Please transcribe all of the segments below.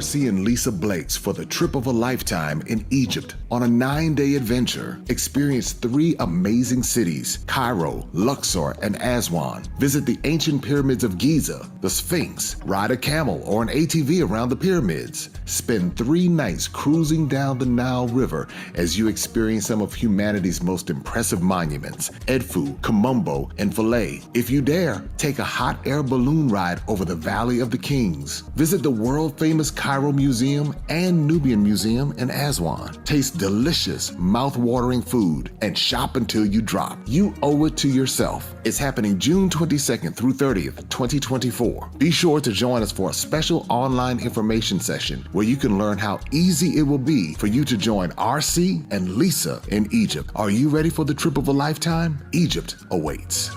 RC and Lisa Blakes for the trip of a lifetime in Egypt. On a 9-day adventure, experience 3 amazing cities, Cairo, Luxor, and Aswan. Visit the ancient pyramids of Giza, the Sphinx, ride a camel or an ATV around the pyramids. Spend 3 nights cruising down the Nile River as you experience some of humanity's most impressive monuments, Edfu, Komombo, and Philae. If you dare, take a hot air balloon ride over the Valley of the Kings. Visit the world-famous Cairo Museum and Nubian Museum in Aswan. Taste delicious, mouth-watering food and shop until you drop. You owe it to yourself. It's happening June 22nd through 30th, 2024. Be sure to join us for a special online information session where you can learn how easy it will be for you to join RC and Lisa in Egypt. Are you ready for the trip of a lifetime? Egypt awaits.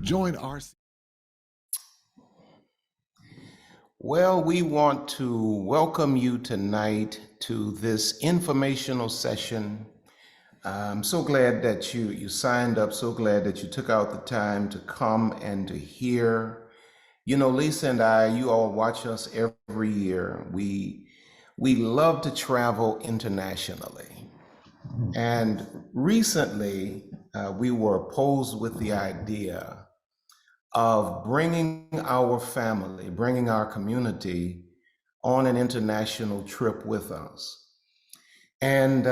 Join RC. Well, we want to welcome you tonight to this informational session. I'm so glad that you signed up, so glad that you took out the time to come and to hear. You know, Lisa and I, you all watch us every year. We love to travel internationally. And recently, we were posed with the idea of bringing our family, bringing our community on an international trip with us. And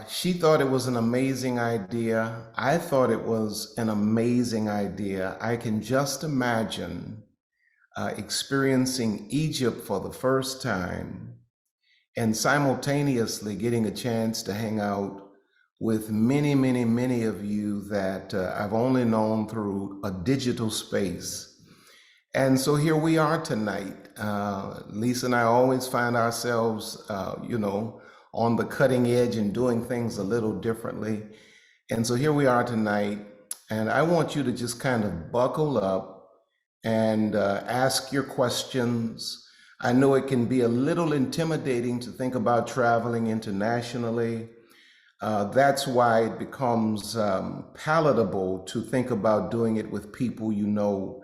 she thought it was an amazing idea. I thought it was an amazing idea. I can just imagine experiencing Egypt for the first time and simultaneously getting a chance to hang out with many, many, many of you that I've only known through a digital space. And so here we are tonight. Lisa and I always find ourselves, on the cutting edge and doing things a little differently. And so here we are tonight. And I want you to just kind of buckle up and ask your questions. I know it can be a little intimidating to think about traveling internationally. That's why it becomes palatable to think about doing it with people you know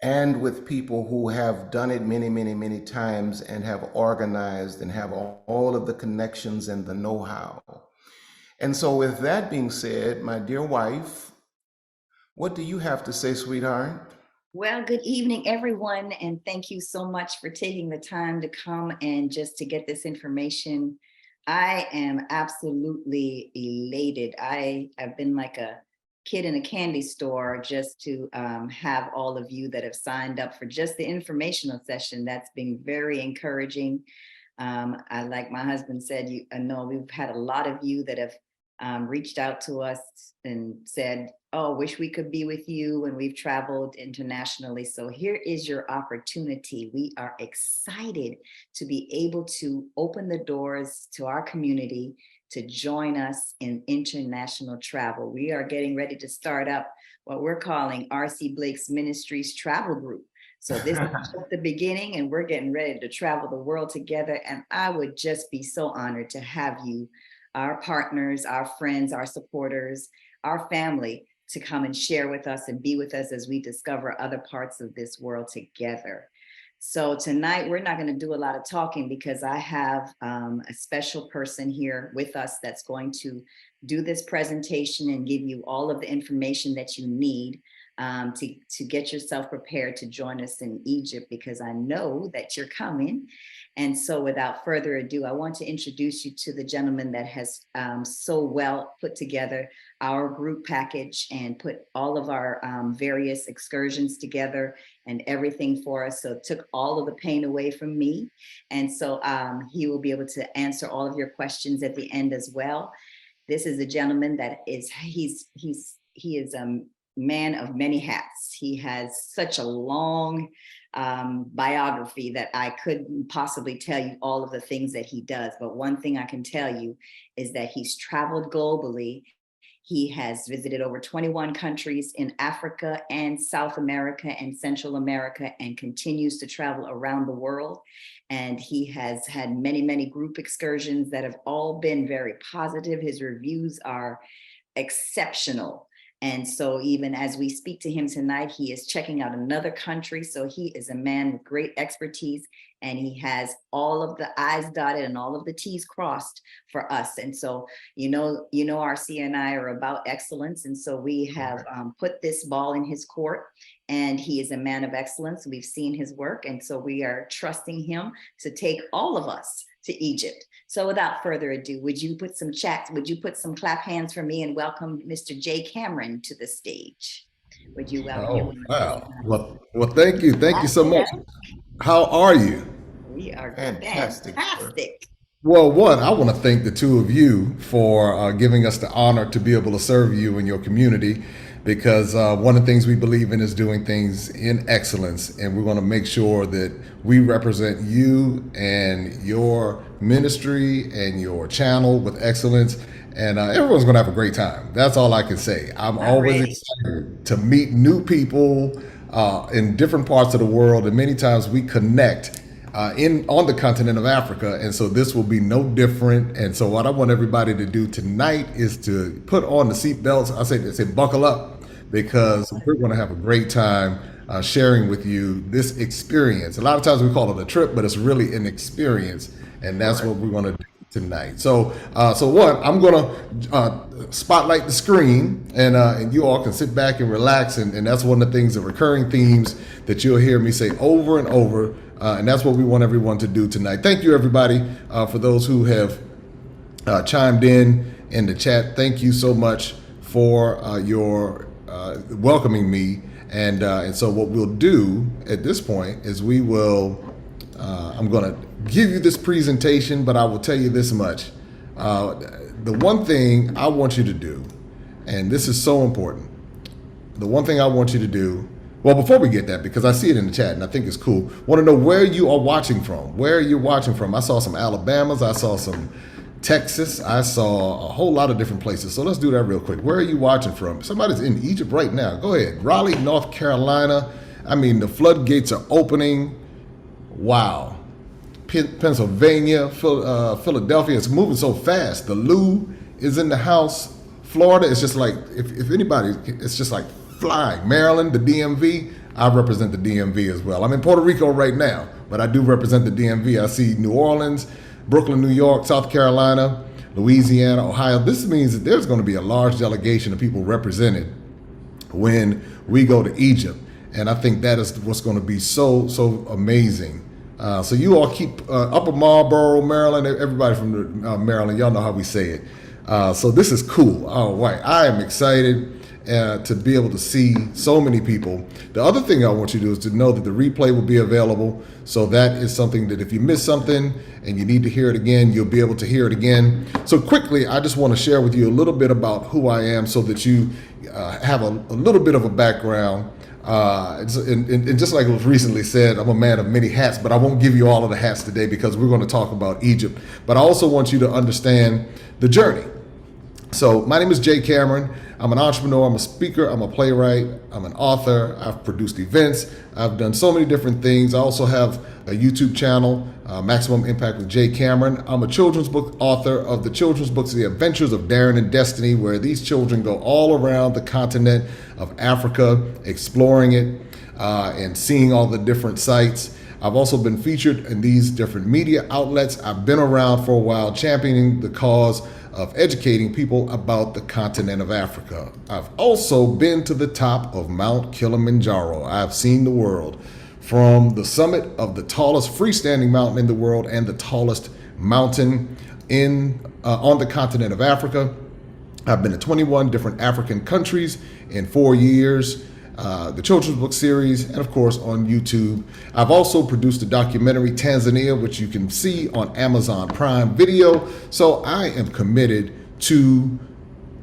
and with people who have done it many, many, many times and have organized and have all of the connections and the know-how. And so with that being said, my dear wife, what do you have to say, sweetheart? Well, good evening, everyone, and thank you so much for taking the time to come and just to get this information. I am absolutely elated. I have been like a kid in a candy store just to have all of you that have signed up for just the informational session. That's been very encouraging. I, like my husband said, I know we've had a lot of you that have reached out to us and said, oh, wish we could be with you when we've traveled internationally. So here is your opportunity. We are excited to be able to open the doors to our community to join us in international travel. We are getting ready to start up what we're calling RC Blake's Ministries Travel Group. So this is just the beginning, and we're getting ready to travel the world together. And I would just be so honored to have you, our partners, our friends, our supporters, our family, to come and share with us and be with us as we discover other parts of this world together. So tonight, we're not going to do a lot of talking because I have a special person here with us that's going to do this presentation and give you all of the information that you need to get yourself prepared to join us in Egypt, because I know that you're coming. And so without further ado, I want to introduce you to the gentleman that has so well put together our group package and put all of our various excursions together and everything for us. So it took all of the pain away from me. And so he will be able to answer all of your questions at the end as well. This is a gentleman that is, he is a man of many hats. He has such a long biography that I couldn't possibly tell you all of the things that he does. But one thing I can tell you is that he's traveled globally. He has visited over 21 countries in Africa and South America and Central America, and continues to travel around the world. And he has had many, many group excursions that have all been very positive. His reviews are exceptional. And so even as we speak to him tonight, he is checking out another country. So he is a man with great expertise, and he has all of the I's dotted and all of the T's crossed for us. And so, our CNI are about excellence. And so we have put this ball in his court, and he is a man of excellence. We've seen his work. And so we are trusting him to take all of us to Egypt. So without further ado, would you put some clap hands for me and welcome Mr. Jay Cameron to the stage? Would you welcome him? Wow. Well, thank you. Thank you so much. How are you? We are Fantastic, sir. fantastic. Well, one, I want to thank the two of you for giving us the honor to be able to serve you in your community, because one of the things we believe in is doing things in excellence, and we want to make sure that we represent you and your ministry and your channel with excellence, and everyone's going to have a great time. That's all I can say. I'm always excited to meet new people in different parts of the world, and many times we connect on the continent of Africa, and so this will be no different. And so what I want everybody to do tonight is to put on the seatbelts. I say buckle up, because we're going to have a great time sharing with you this experience. A lot of times we call it a trip, but it's really an experience, and that's what we're going to do tonight. So one, I'm going to spotlight the screen, and you all can sit back and relax, and that's one of the things, the recurring themes that you'll hear me say over and over. And that's what we want everyone to do tonight. Thank you, everybody, for those who have chimed in the chat. Thank you so much for your welcoming me. And so what we'll do at this point is we will, I'm going to give you this presentation, but I will tell you this much. The one thing I want you to do, and this is so important, the one thing I want you to do, well, before we get that, because I see it in the chat and I think it's cool, want to know where you are watching from. Where are you watching from? I saw some Alabamas, I saw some Texas, I saw a whole lot of different places. So let's do that real quick. Where are you watching from? Somebody's in Egypt right now. Go ahead. Raleigh, North Carolina. I mean, the floodgates are opening. Wow. Pennsylvania, Philadelphia, it's moving so fast. The Lou is in the house. Florida is just like, if anybody, it's just like flying. Maryland, the DMV, I represent the DMV as well. I'm in Puerto Rico right now, but I do represent the DMV. I see New Orleans, Brooklyn, New York, South Carolina, Louisiana, Ohio. This means that there's going to be a large delegation of people represented when we go to Egypt. And I think that is what's going to be so amazing. So you all keep Upper Marlboro, Maryland, everybody from Maryland, y'all know how we say it. So this is cool. All right, I am excited to be able to see so many people. The other thing I want you to do is to know that the replay will be available. So that is something that if you miss something and you need to hear it again, you'll be able to hear it again. So quickly, I just want to share with you a little bit about who I am so that you have a little bit of a background. And just like it was recently said, I'm a man of many hats, but I won't give you all of the hats today because we're going to talk about Egypt. But I also want you to understand the journey. So my name is Jay Cameron. I'm an entrepreneur, I'm a speaker, I'm a playwright, I'm an author, I've produced events, I've done so many different things. I also have a YouTube channel, Maximum Impact with Jay Cameron. I'm a children's book author of the children's books, The Adventures of Darren and Destiny, where these children go all around the continent of Africa, exploring it and seeing all the different sites. I've also been featured in these different media outlets. I've been around for a while championing the cause of educating people about the continent of Africa. I've also been to the top of Mount Kilimanjaro. I've seen the world from the summit of the tallest freestanding mountain in the world and the tallest mountain on the continent of Africa. I've been to 21 different African countries in 4 years. The children's book series, and of course on YouTube. I've also produced a documentary, Tanzania, which you can see on Amazon Prime Video. So I am committed to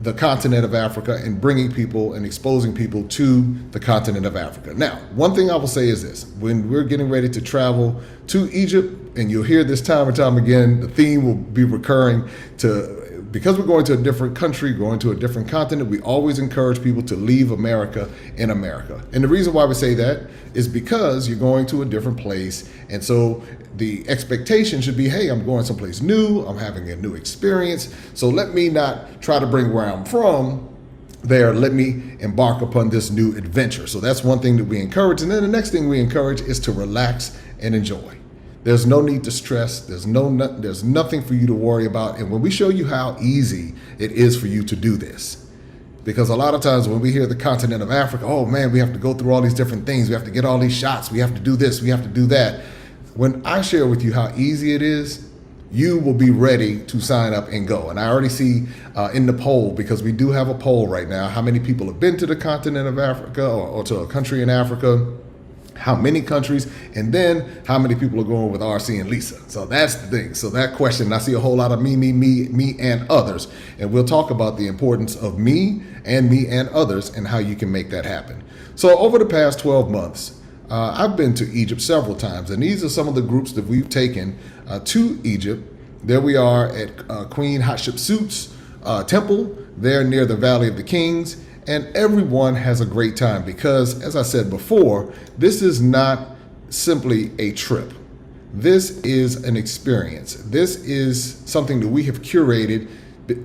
the continent of Africa and bringing people and exposing people to the continent of Africa. Now, one thing I will say is this: when we're getting ready to travel to Egypt, and you'll hear this time and time again, the theme will be recurring because we're going to a different country, going to a different continent, we always encourage people to leave America in America. And the reason why we say that is because you're going to a different place. And so the expectation should be, hey, I'm going someplace new, I'm having a new experience. So let me not try to bring where I'm from there, let me embark upon this new adventure. So that's one thing that we encourage. And then the next thing we encourage is to relax and enjoy. There's no need to stress. There's nothing for you to worry about. And when we show you how easy it is for you to do this, because a lot of times when we hear the continent of Africa, oh man, we have to go through all these different things. We have to get all these shots. We have to do this. We have to do that. When I share with you how easy it is, you will be ready to sign up and go. And I already see in the poll, because we do have a poll right now, how many people have been to the continent of Africa or to a country in Africa, how many countries, and then how many people are going with RC and Lisa. So that's the thing. So that question, I see a whole lot of me, and others. And we'll talk about the importance of me and others and how you can make that happen. So over the past 12 months, I've been to Egypt several times, and these are some of the groups that we've taken to Egypt. There we are at Queen Hatshepsut's temple, there near the Valley of the Kings, and everyone has a great time because, as I said before, this is not simply a trip. This is an experience. This is something that we have curated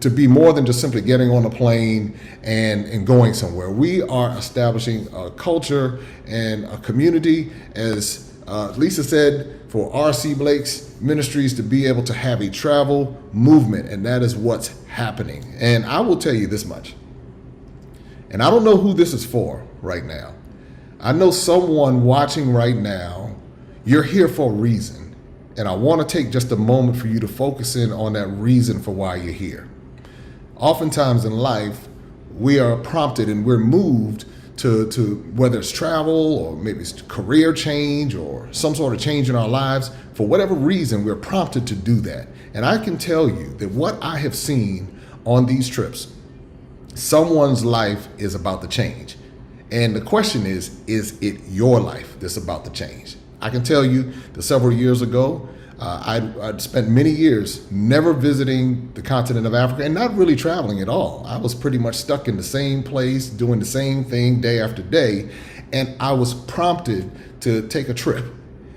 to be more than just simply getting on a plane and going somewhere. We are establishing a culture and a community, as Lisa said, for R.C. Blake's Ministries to be able to have a travel movement, and that is what's happening. And I will tell you this much, and I don't know who this is for right now. I know someone watching right now, you're here for a reason, and I want to take just a moment for you to focus in on that reason for why you're here. Oftentimes in life, we are prompted and we're moved to whether it's travel or maybe it's career change or some sort of change in our lives. For whatever reason, we're prompted to do that. And I can tell you that what I have seen on these trips, someone's life is about to change. And the question is it your life that's about to change? I can tell you that several years ago, I'd spent many years never visiting the continent of Africa and not really traveling at all. I was pretty much stuck in the same place, doing the same thing day after day. And I was prompted to take a trip.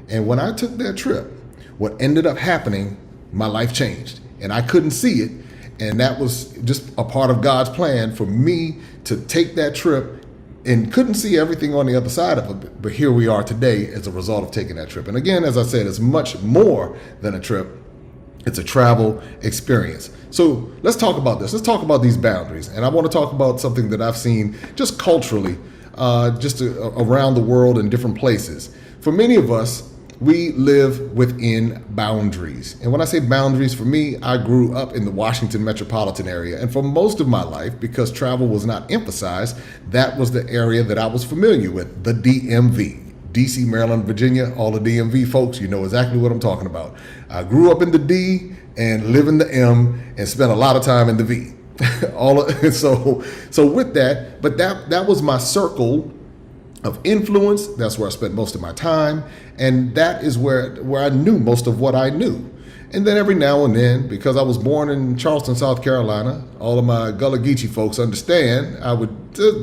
And when I took that trip, what ended up happening, my life changed. And I couldn't see it. And that was just a part of God's plan for me to take that trip, and couldn't see everything on the other side of it. But here we are today as a result of taking that trip. And again, as I said, it's much more than a trip. It's a travel experience. So let's talk about this. Let's talk about these boundaries. And I want to talk about something that I've seen just culturally, around the world in different places. For many of us, we live within boundaries. And when I say boundaries, for me, I grew up in the Washington metropolitan area. And for most of my life, because travel was not emphasized, that was the area that I was familiar with, the DMV. DC, Maryland, Virginia, all the DMV folks, you know exactly what I'm talking about. I grew up in the D and live in the M and spent a lot of time in the V. So with that, but that was my circle of influence. That's where I spent most of my time. And that is where I knew most of what I knew. And then every now and then, because I was born in Charleston, South Carolina, all of my Gullah Geechee folks understand, I would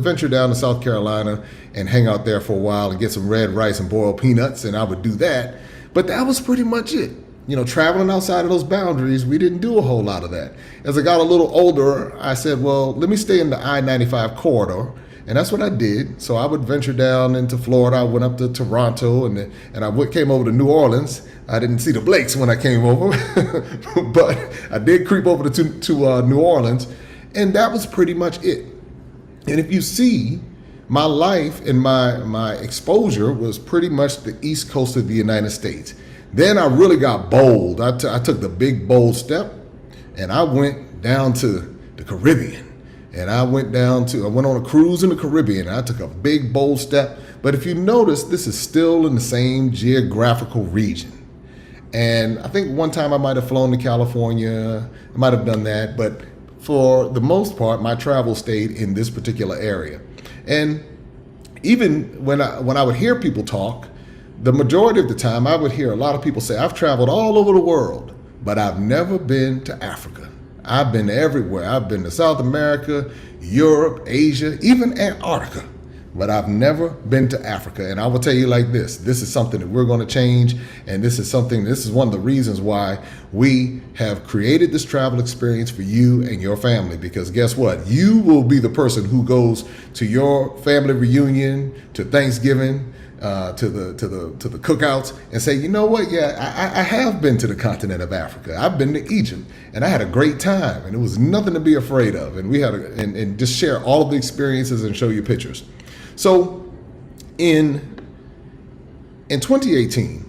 venture down to South Carolina and hang out there for a while and get some red rice and boiled peanuts, and I would do that. But that was pretty much it. You know, traveling outside of those boundaries, we didn't do a whole lot of that. As I got a little older, I said, well, let me stay in the I-95 corridor. And that's what I did. So I would venture down into Florida. I went up to Toronto and I came over to New Orleans. I didn't see the Blakes when I came over, but I did creep over to New Orleans. And that was pretty much it. And if you see, my life and my exposure was pretty much the East Coast of the United States. Then I really got bold. I took the big, bold step, and I went down to the Caribbean. And I went on a cruise in the Caribbean. I took a big, bold step. But if you notice, this is still in the same geographical region. And I think one time I might have flown to California. I might have done that. But for the most part, my travel stayed in this particular area. And even when I would hear people talk, the majority of the time I would hear a lot of people say, I've traveled all over the world, but I've never been to Africa. I've been everywhere. I've been to South America, Europe, Asia, even Antarctica. but I've never been to Africa. And I will tell you like this is something that we're going to change. And this is one of the reasons why we have created this travel experience for you and your family. Because guess what? You will be the person who goes to your family reunion, to Thanksgiving, to the cookouts, and say, you know what? Yeah, I have been to the continent of Africa. I've been to Egypt, and I had a great time, and it was nothing to be afraid of. And we had and just share all of the experiences and show you pictures. So in 2018,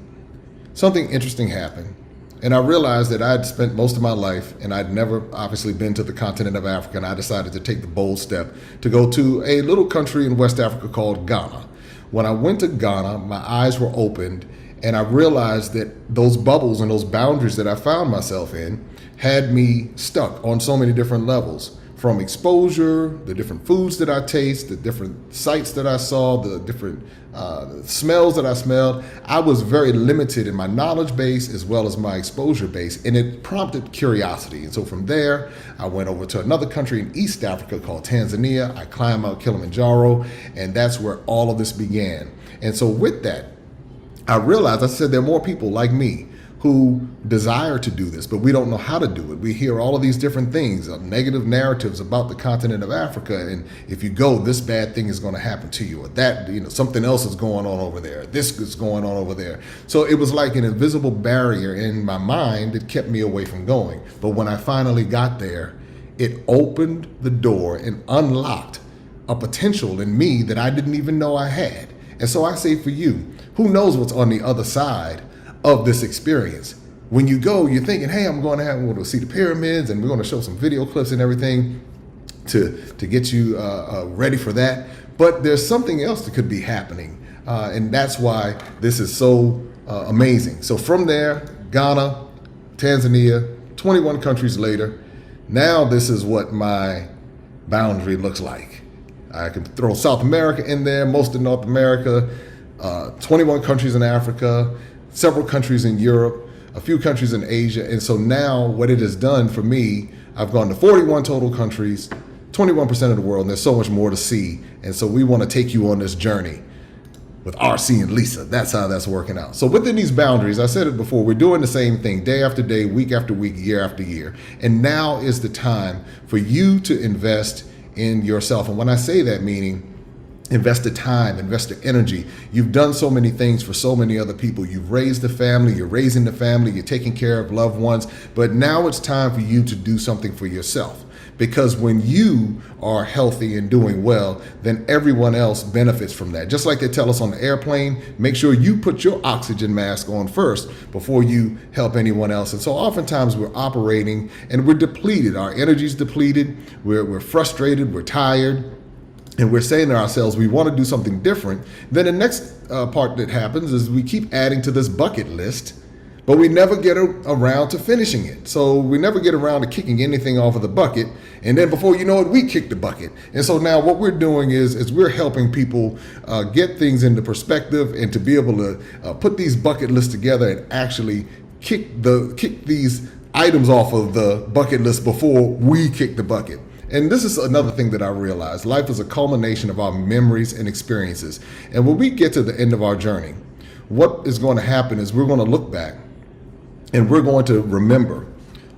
something interesting happened. And I realized that I'd spent most of my life, and I'd never obviously been to the continent of Africa, and I decided to take the bold step to go to a little country in West Africa called Ghana. When I went to Ghana, my eyes were opened, and I realized that those bubbles and those boundaries that I found myself in had me stuck on so many different levels. From exposure, the different foods that I taste, the different sights that I saw, the different smells that I smelled, I was very limited in my knowledge base as well as my exposure base, and it prompted curiosity. And so from there, I went over to another country in East Africa called Tanzania. I climbed Mount Kilimanjaro, and that's where all of this began. And so with that, I realized, I said, there are more people like me who desire to do this, but we don't know how to do it. We hear all of these different things, negative narratives about the continent of Africa, and if you go, this bad thing is going to happen to you, or that, something else is going on over there, this is going on over there. So it was like an invisible barrier in my mind that kept me away from going. But when I finally got there, it opened the door and unlocked a potential in me that I didn't even know I had. And so I say for you, who knows what's on the other side of this experience? When you go, you're thinking, hey, I'm going to see the pyramids, and we're going to show some video clips and everything to get you ready for that. But there's something else that could be happening, and that's why this is so amazing. So from there, Ghana, Tanzania, 21 countries later, now this is what my boundary looks like. I can throw South America in there, most of North America, 21 countries in Africa, several countries in Europe, a few countries in Asia. And so now what it has done for me, I've gone to 41 total countries, 21% of the world, and there's so much more to see. And so we want to take you on this journey with RC and Lisa. That's how that's working out. So within these boundaries, I said it before, we're doing the same thing day after day, week after week, year after year. And now is the time for you to invest in yourself. And when I say that, meaning invest the time, invest the energy. You've done so many things for so many other people. You've raised a family, you're raising the family, you're taking care of loved ones, but now it's time for you to do something for yourself. Because when you are healthy and doing well, then everyone else benefits from that. Just like they tell us on the airplane, make sure you put your oxygen mask on first before you help anyone else. And so oftentimes we're operating and we're depleted. Our energy's depleted, we're frustrated, we're tired, and we're saying to ourselves, we want to do something different. Then the next part that happens is we keep adding to this bucket list, but we never get around to finishing it. So we never get around to kicking anything off of the bucket. And then before you know it, we kick the bucket. And so now what we're doing is we're helping people get things into perspective and to be able to put these bucket lists together and actually kick these items off of the bucket list before we kick the bucket. And this is another thing that I realized. Life is a culmination of our memories and experiences. And when we get to the end of our journey, what is going to happen is we're going to look back and we're going to remember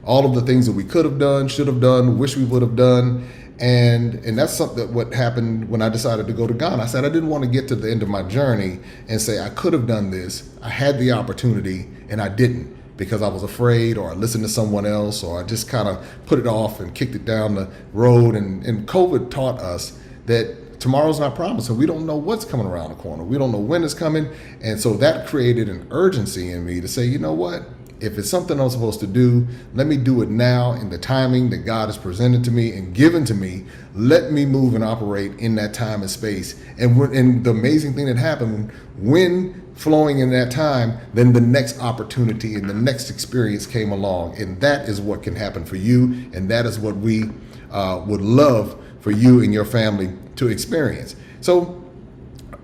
all of the things that we could have done, should have done, wish we would have done. And that's something that what happened when I decided to go to Ghana. I said I didn't want to get to the end of my journey and say I could have done this. I had the opportunity and I didn't, because I was afraid, or I listened to someone else, or I just kind of put it off and kicked it down the road. And COVID taught us that tomorrow's not promised, and we don't know what's coming around the corner. We don't know when it's coming. And so that created an urgency in me to say, you know what? If it's something I'm supposed to do, let me do it now in the timing that God has presented to me and given to me. Let me move and operate in that time and space. And the amazing thing that happened, when flowing in that time, then the next opportunity and the next experience came along. And that is what can happen for you. And that is what we would love for you and your family to experience. So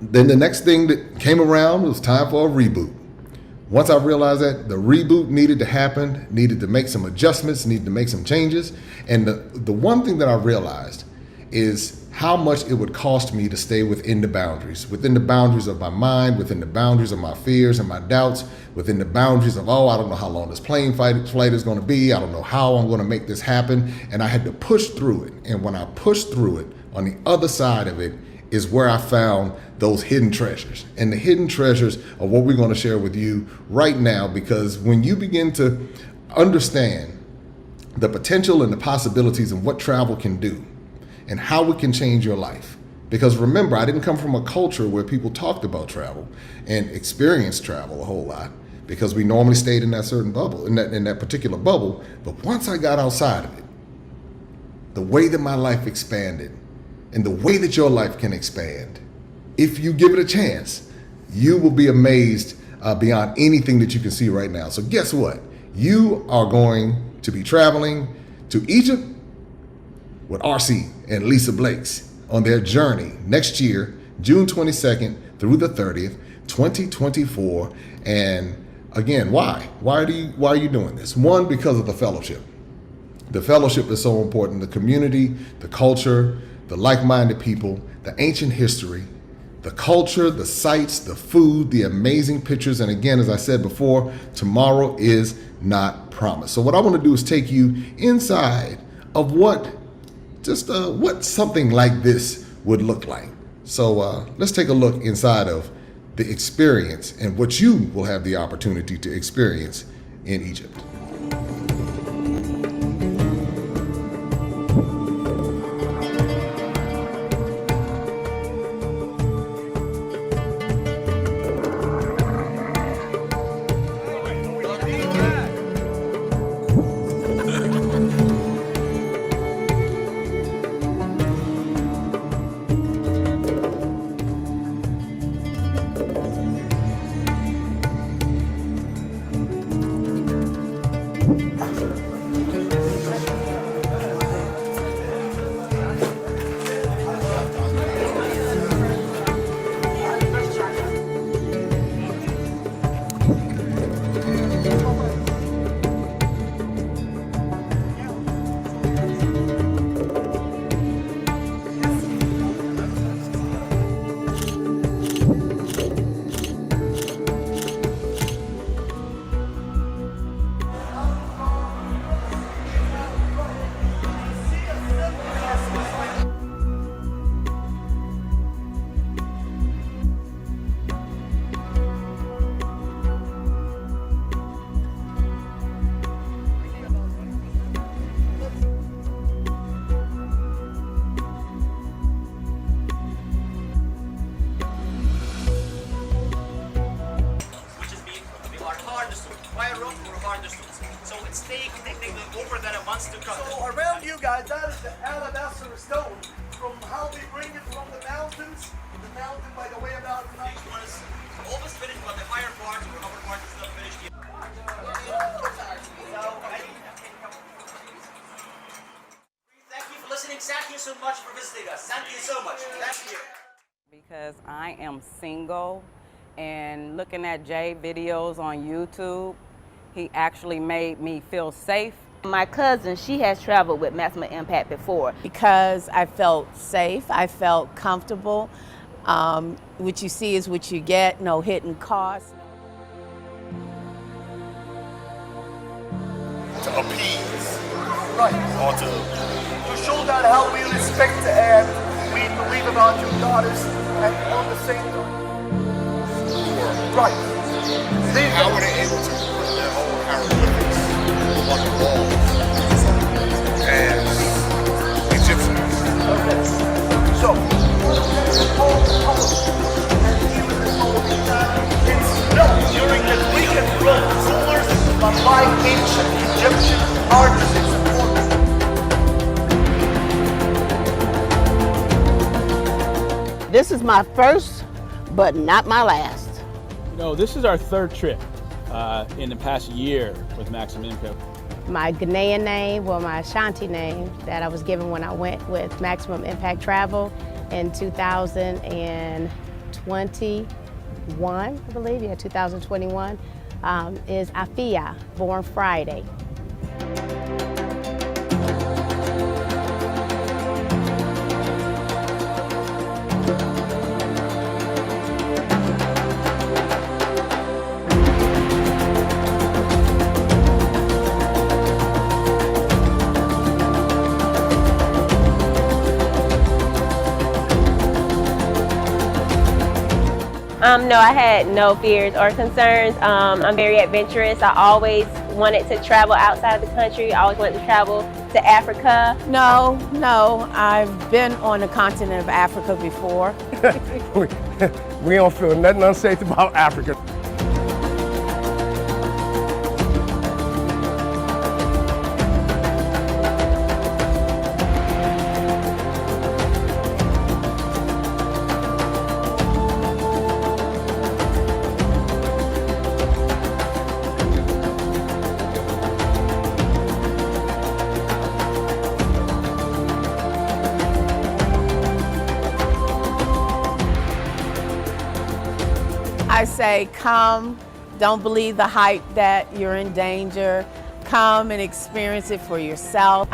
then the next thing that came around was time for a reboot. Once I realized that the reboot needed to happen, needed to make some adjustments, needed to make some changes. And the one thing that I realized is how much it would cost me to stay within the boundaries of my mind, within the boundaries of my fears and my doubts, within the boundaries of, I don't know how long this plane flight is going to be. I don't know how I'm going to make this happen. And I had to push through it. And when I pushed through it, on the other side of it is where I found those hidden treasures. And the hidden treasures are what we're going to share with you right now, because when you begin to understand the potential and the possibilities and what travel can do and how it can change your life. Because remember, I didn't come from a culture where people talked about travel and experienced travel a whole lot, because we normally stayed in that certain bubble, in that particular bubble. But once I got outside of it, the way that my life expanded and the way that your life can expand, if you give it a chance, you will be amazed beyond anything that you can see right now. So guess what? You are going to be traveling to Egypt with RC and Lisa Blakes on their journey next year, June 22nd through the 30th, 2024. And again, why? Why are you doing this? One, because of the fellowship. The fellowship is so important. The community, the culture, the like-minded people, the ancient history, the culture, the sights, the food, the amazing pictures. And again, as I said before, tomorrow is not promised. So what I want to do is take you inside of what something like this would look like. So let's take a look inside of the experience and what you will have the opportunity to experience in Egypt. So it's taking over that it wants to cut. So around you guys, that is the alabaster stone. From how they bring it from the mountain by the way about the Each one is almost finished, but the higher part or upper part is not finished yet. Thank you for listening. Thank you so much for visiting us. Thank you so much. Thank you. Because I am single, and looking at Jay videos on YouTube, he actually made me feel safe. My cousin, she has traveled with Maximum Impact before. Because I felt safe, I felt comfortable. What you see is what you get, no hidden costs. to appease. Right. Or to show that how we respect and we believe about your daughters and on the same time. Right. How were they able to put their whole hieroglyphics on the wall as Egyptians? Okay. So, it's known during the Greek and Roman rulers, but by ancient Egyptian artists it's important. This is my first, but not my last. No, this is our third trip in the past year with Maximum Impact. My Ghanaian name, well, my Ashanti name that I was given when I went with Maximum Impact Travel in 2021, I believe, 2021, is Afia, born Friday. No, I had no fears or concerns. I'm very adventurous. I always wanted to travel outside of the country. I always wanted to travel to Africa. No, I've been on the continent of Africa before. We don't feel nothing unsafe about Africa. I say come, don't believe the hype that you're in danger. Come and experience it for yourself.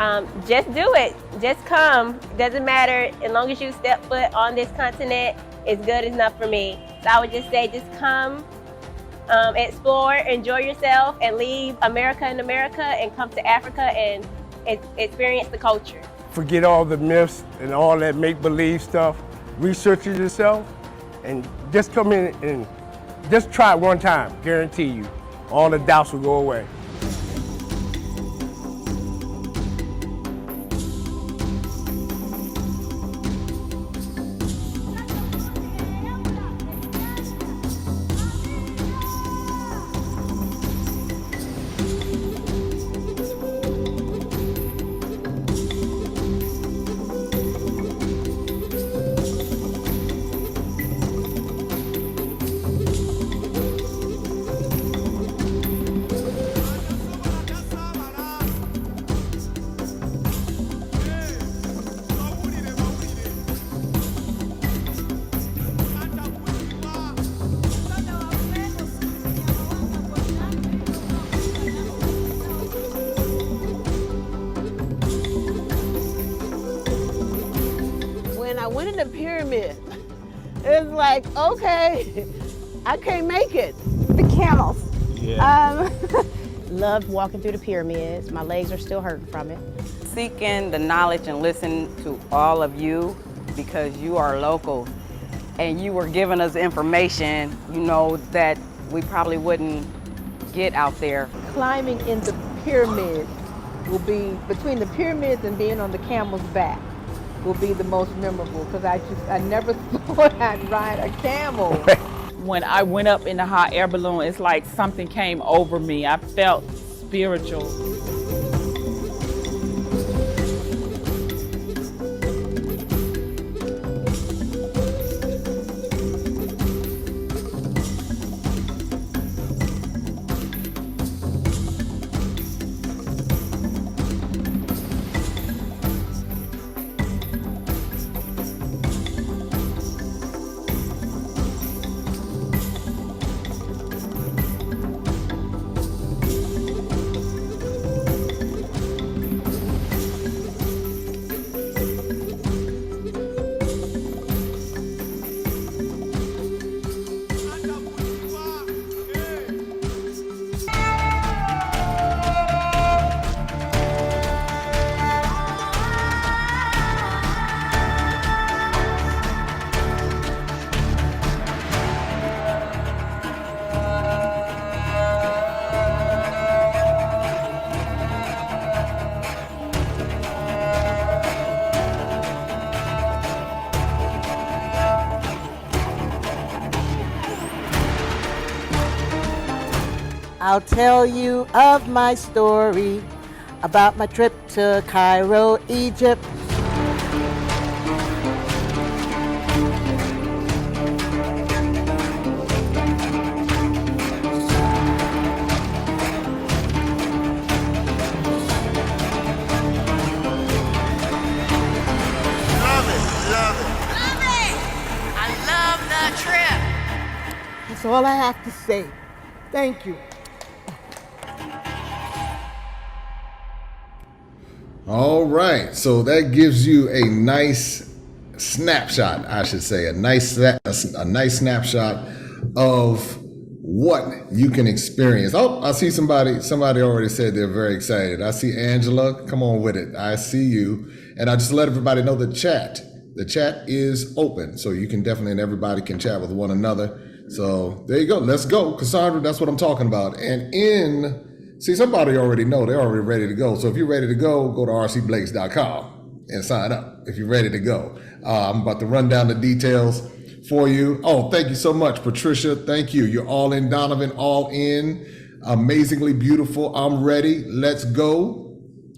Just do it. Just come. Doesn't matter. As long as you step foot on this continent, it's good enough for me. So I would just say just come, explore, enjoy yourself, and leave America in America and come to Africa and experience the culture. Forget all the myths and all that make-believe stuff. Research it yourself and just come in and just try it one time. Guarantee you, all the doubts will go away. When I went in the pyramid, it was like, okay, I can't make it. The camels. Yeah. Loved walking through the pyramids. My legs are still hurting from it. Seeking the knowledge and listen to all of you because you are local and you were giving us information, you know, that we probably wouldn't get out there. Climbing in the pyramids will be, between the pyramids and being on the camel's back, will be the most memorable because I never thought I'd ride a camel. When I went up in the hot air balloon, it's like something came over me. I felt spiritual. I'll tell you of my story about my trip to Cairo, Egypt. That's all I have to say. Thank you. All right, so that gives you a nice snapshot, I should say, a nice snapshot of what you can experience. Oh, I see somebody already said they're very excited. I see Angela, come on with it. I see you. And I just let everybody know the chat is open, so you can definitely, and everybody can chat with one another. So there you go. Let's go. Cassandra, that's what I'm talking about. And see, somebody already know. They're already ready to go. So if you're ready to go to rcblakes.com and sign up if you're ready to go. I'm about to run down the details for you. Oh, thank you so much, Patricia. Thank you. You're all in. Donovan, all in. Amazingly beautiful. I'm ready. Let's go.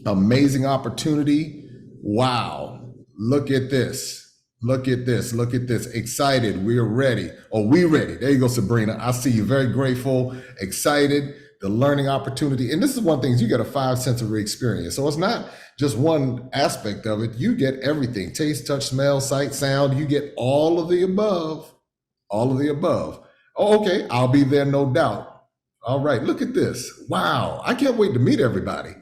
Amazing opportunity. Wow. Look at this. Look at this. Look at this. Excited. We're ready. Oh, we ready. There you go, Sabrina. I see you. Very grateful, excited, the learning opportunity. And this is one thing, you get a 5 sensory experience. So it's not just one aspect of it. You get everything. Taste, touch, smell, sight, sound. You get all of the above. All of the above. Oh, okay. I'll be there, no doubt. All right. Look at this. Wow. I can't wait to meet everybody.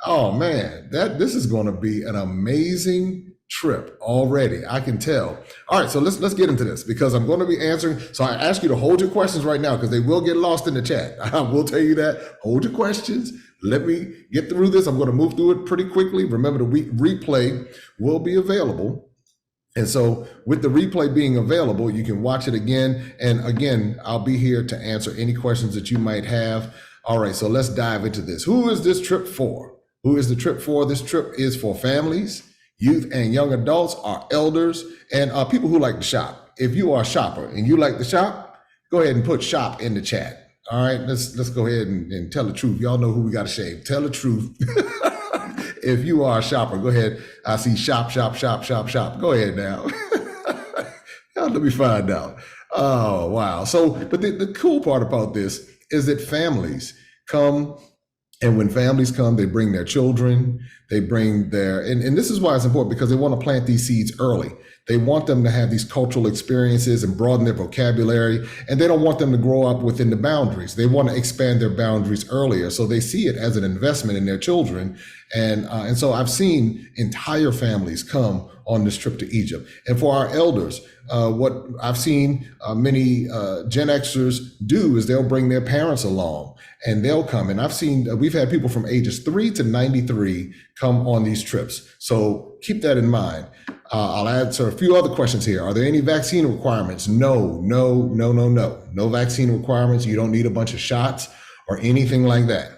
Oh man, this is going to be an amazing trip already. I can tell. All right, so let's get into this because I'm going to be answering. So I ask you to hold your questions right now because they will get lost in the chat. I will tell you that. Hold your questions. Let me get through this. I'm going to move through it pretty quickly. Remember, the replay will be available. And so with the replay being available, you can watch it again. And again, I'll be here to answer any questions that you might have. All right, so let's dive into this. Who is this trip for? Who is the trip for? This trip is for families, youth and young adults, our elders, and people who like to shop. If you are a shopper and you like to shop, go ahead and put shop in the chat. All right, let's go ahead and tell the truth. Y'all know who we got to shave. Tell the truth. If you are a shopper, go ahead. I see shop, shop, shop, shop, shop. Go ahead now. Let me find out. Oh, wow. So, but the cool part about this is that families come, and when families come, they bring their children, they bring their, and this is why it's important because they want to plant these seeds early. They want them to have these cultural experiences and broaden their vocabulary, and they don't want them to grow up within the boundaries. They want to expand their boundaries earlier, so they see it as an investment in their children. And so I've seen entire families come on this trip to Egypt. And for our elders, what I've seen many Gen Xers do is they'll bring their parents along and they'll come. And I've seen, we've had people from ages 3 to 93 come on these trips. So keep that in mind. I'll answer a few other questions here. Are there any vaccine requirements? No. No vaccine requirements. You don't need a bunch of shots or anything like that.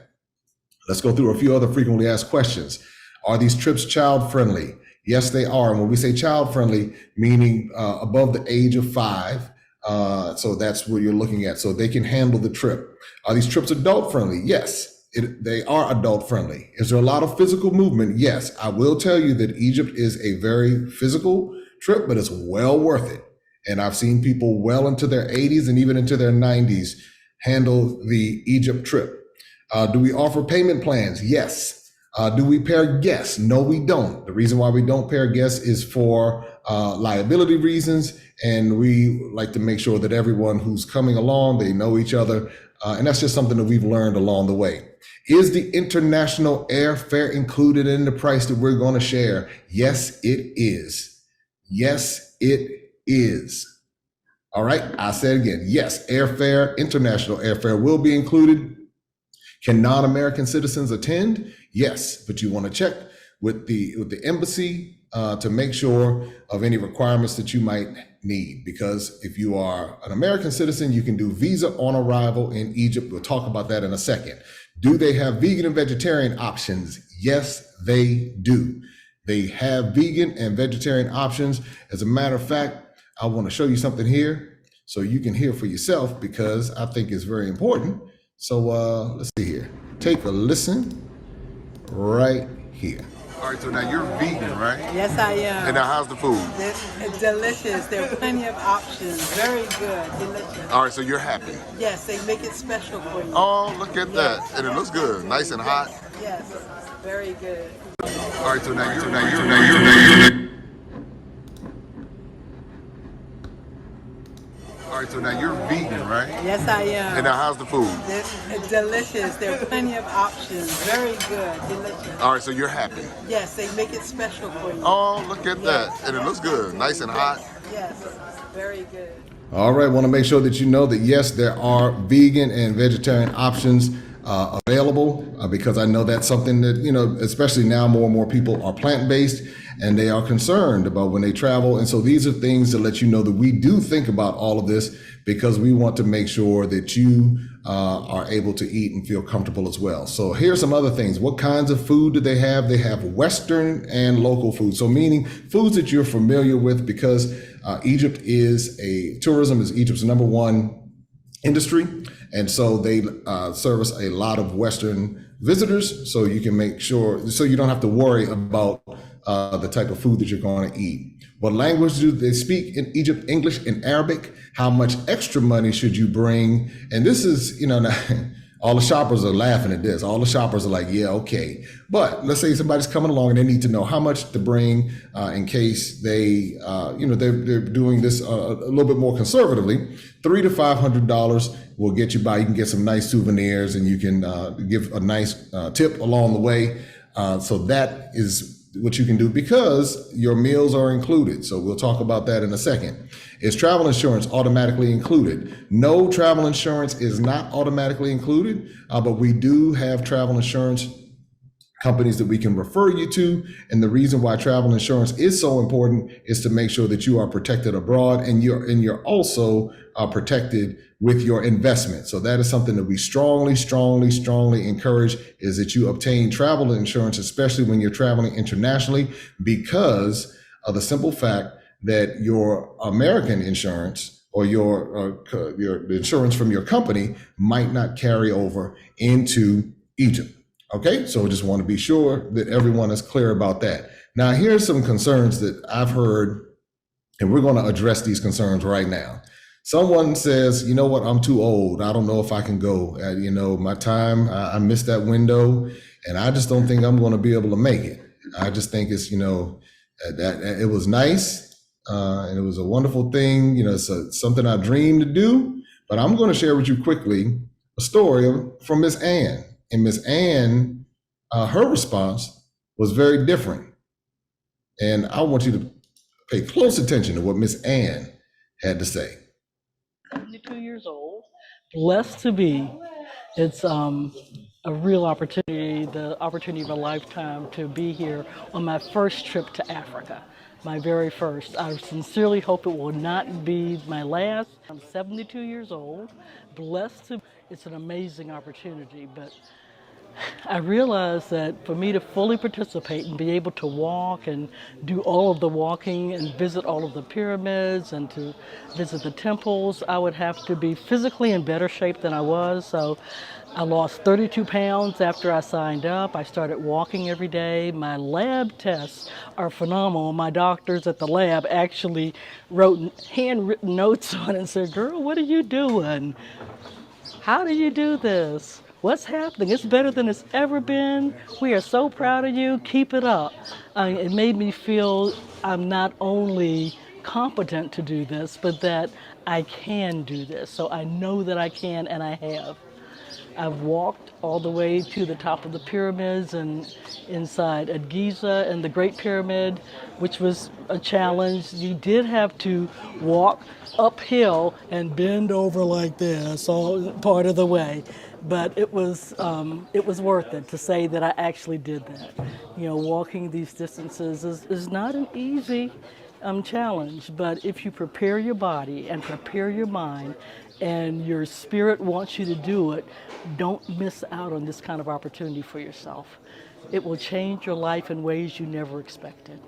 Let's go through a few other frequently asked questions. Are these trips child friendly? Yes, they are. And when we say child friendly, meaning above the age of 5. So that's what you're looking at. So they can handle the trip. Are these trips adult friendly? Yes. They are adult friendly. Is there a lot of physical movement? Yes. I will tell you that Egypt is a very physical trip, but it's well worth it. And I've seen people well into their 80s and even into their 90s handle the Egypt trip. Do we offer payment plans? Yes. Do we pair guests? No, we don't. The reason why we don't pair guests is for liability reasons. And we like to make sure that everyone who's coming along, they know each other. And that's just something that we've learned along the way. Is the international airfare included in the price that we're going to share? Yes, it is. Yes, it is. All right. I said again, yes, airfare, international airfare will be included. Can non-American citizens attend? Yes, but you want to check with the embassy to make sure of any requirements that you might need. Because if you are an American citizen, you can do visa on arrival in Egypt. We'll talk about that in a second. Do they have vegan and vegetarian options? Yes, they do. They have vegan and vegetarian options. As a matter of fact, I want to show you something here so you can hear for yourself because I think it's very important. So let's see here. Take a listen right here. All right, so now you're vegan, right? Yes, I am. And now how's the food? It's delicious. There are plenty of options. Very good. Delicious. All right, so you're happy. Yes, they make it special for you. Oh, look at that. And it looks good. Nice and hot. Yes, very good. All right, so now you're All right, so now you're vegan, right? Yes, I am. And now how's the food? It's delicious. There are plenty of options. Very good. Delicious. All right, so you're happy. Yes, they make it special for you. Oh, look at that. And it looks good. Nice and hot. Yes, very good. All right, want to make sure that you know that yes, there are vegan and vegetarian options available because I know that's something that, you know, especially now more and more people are plant-based. and they are concerned about when they travel. And so these are things to let you know that we do think about all of this, because we want to make sure that you are able to eat and feel comfortable as well. So here's some other things. What kinds of food do they have? They have Western and local food. So meaning foods that you're familiar with, because tourism is Egypt's number one industry. And so they service a lot of Western visitors, so you can make sure, so you don't have to worry about the type of food that you're going to eat. What language do they speak in Egypt? English and Arabic. How much extra money should you bring? And this is, all the shoppers are laughing at this. All the shoppers are like, yeah, okay. But let's say somebody's coming along and they need to know how much to bring in case they're doing this a little bit more conservatively. $300 to $500 will get you by. You can get some nice souvenirs, and you can give a nice tip along the way. So that is what you can do, because your meals are included. So we'll talk about that in a second. Is travel insurance automatically included? No, travel insurance is not automatically included, but we do have travel insurance companies that we can refer you to. And the reason why travel insurance is so important is to make sure that you are protected abroad, and you're also protected with your investment. So that is something that we strongly encourage, is that you obtain travel insurance, especially when you're traveling internationally, because of the simple fact that your American insurance or your insurance from your company might not carry over into Egypt. Okay, so just want to be sure that everyone is clear about that. Now, here's some concerns that I've heard, and we're going to address these concerns right now. Someone says, you know what, I'm too old. I don't know if I can go. My time, I missed that window, and I just don't think I'm going to be able to make it. I just think it's, that it was nice, and it was a wonderful thing. It's something I dreamed to do. But I'm going to share with you quickly a story from Miss Ann. And Miss Ann, her response was very different. And I want you to pay close attention to what Miss Ann had to say. 72 years old, blessed to be. It's a real opportunity, the opportunity of a lifetime, to be here on my first trip to Africa, my very first. I sincerely hope it will not be my last. I'm 72 years old, blessed to. It's an amazing opportunity, but I realized that for me to fully participate and be able to walk and do all of the walking and visit all of the pyramids and to visit the temples, I would have to be physically in better shape than I was. So I lost 32 pounds after I signed up. I started walking every day. My lab tests are phenomenal. My doctors at the lab actually wrote handwritten notes on it and said, "Girl, what are you doing? How do you do this? What's happening? It's better than it's ever been. We are so proud of you. Keep it up." It made me feel I'm not only competent to do this, but that I can do this. So I know that I can, and I have. I've walked all the way to the top of the pyramids and inside at Giza and the Great Pyramid, which was a challenge. You did have to walk uphill and bend over like this all part of the way. But it was worth it to say that I actually did that. Walking these distances is not an easy challenge, but if you prepare your body and prepare your mind and your spirit wants you to do it, don't miss out on this kind of opportunity for yourself. It will change your life in ways you never expected.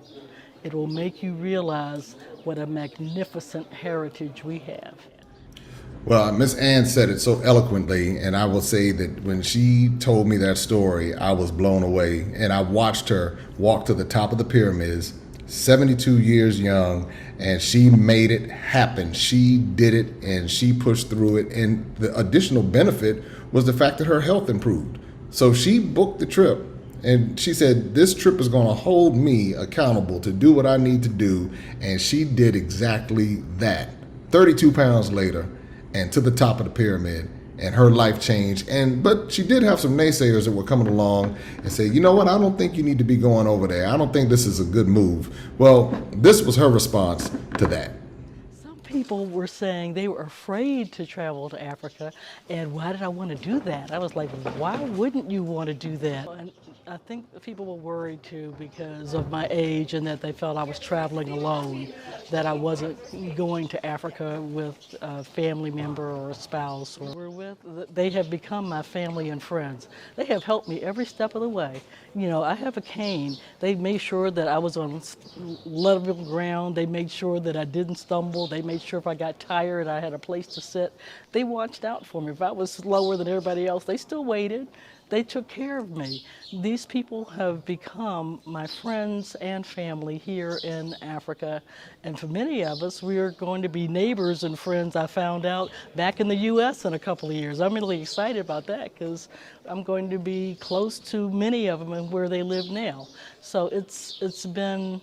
It will make you realize what a magnificent heritage we have. Well, Miss Ann said it so eloquently, and I will say that when she told me that story, I was blown away. And I watched her walk to the top of the pyramids, 72 years young, and she made it happen. She did it, and she pushed through it. And the additional benefit was the fact that her health improved. So she booked the trip, and she said, this trip is going to hold me accountable to do what I need to do. And she did exactly that. 32 pounds later, and to the top of the pyramid, and her life changed. But she did have some naysayers that were coming along and say, you know what, I don't think you need to be going over there. I don't think this is a good move. Well, this was her response to that. Some people were saying they were afraid to travel to Africa, and why did I want to do that? I was like, why wouldn't you want to do that? And I think people were worried too because of my age and that they felt I was traveling alone, that I wasn't going to Africa with a family member or a spouse or we're with. They have become my family and friends. They have helped me every step of the way. You know, I have a cane. They made sure that I was on level ground. They made sure that I didn't stumble. They made sure if I got tired, I had a place to sit. They watched out for me. If I was slower than everybody else, they still waited. They took care of me. These people have become my friends and family here in Africa. And for many of us, we are going to be neighbors and friends, I found out, back in the U.S. in a couple of years. I'm really excited about that because I'm going to be close to many of them and where they live now. So it's been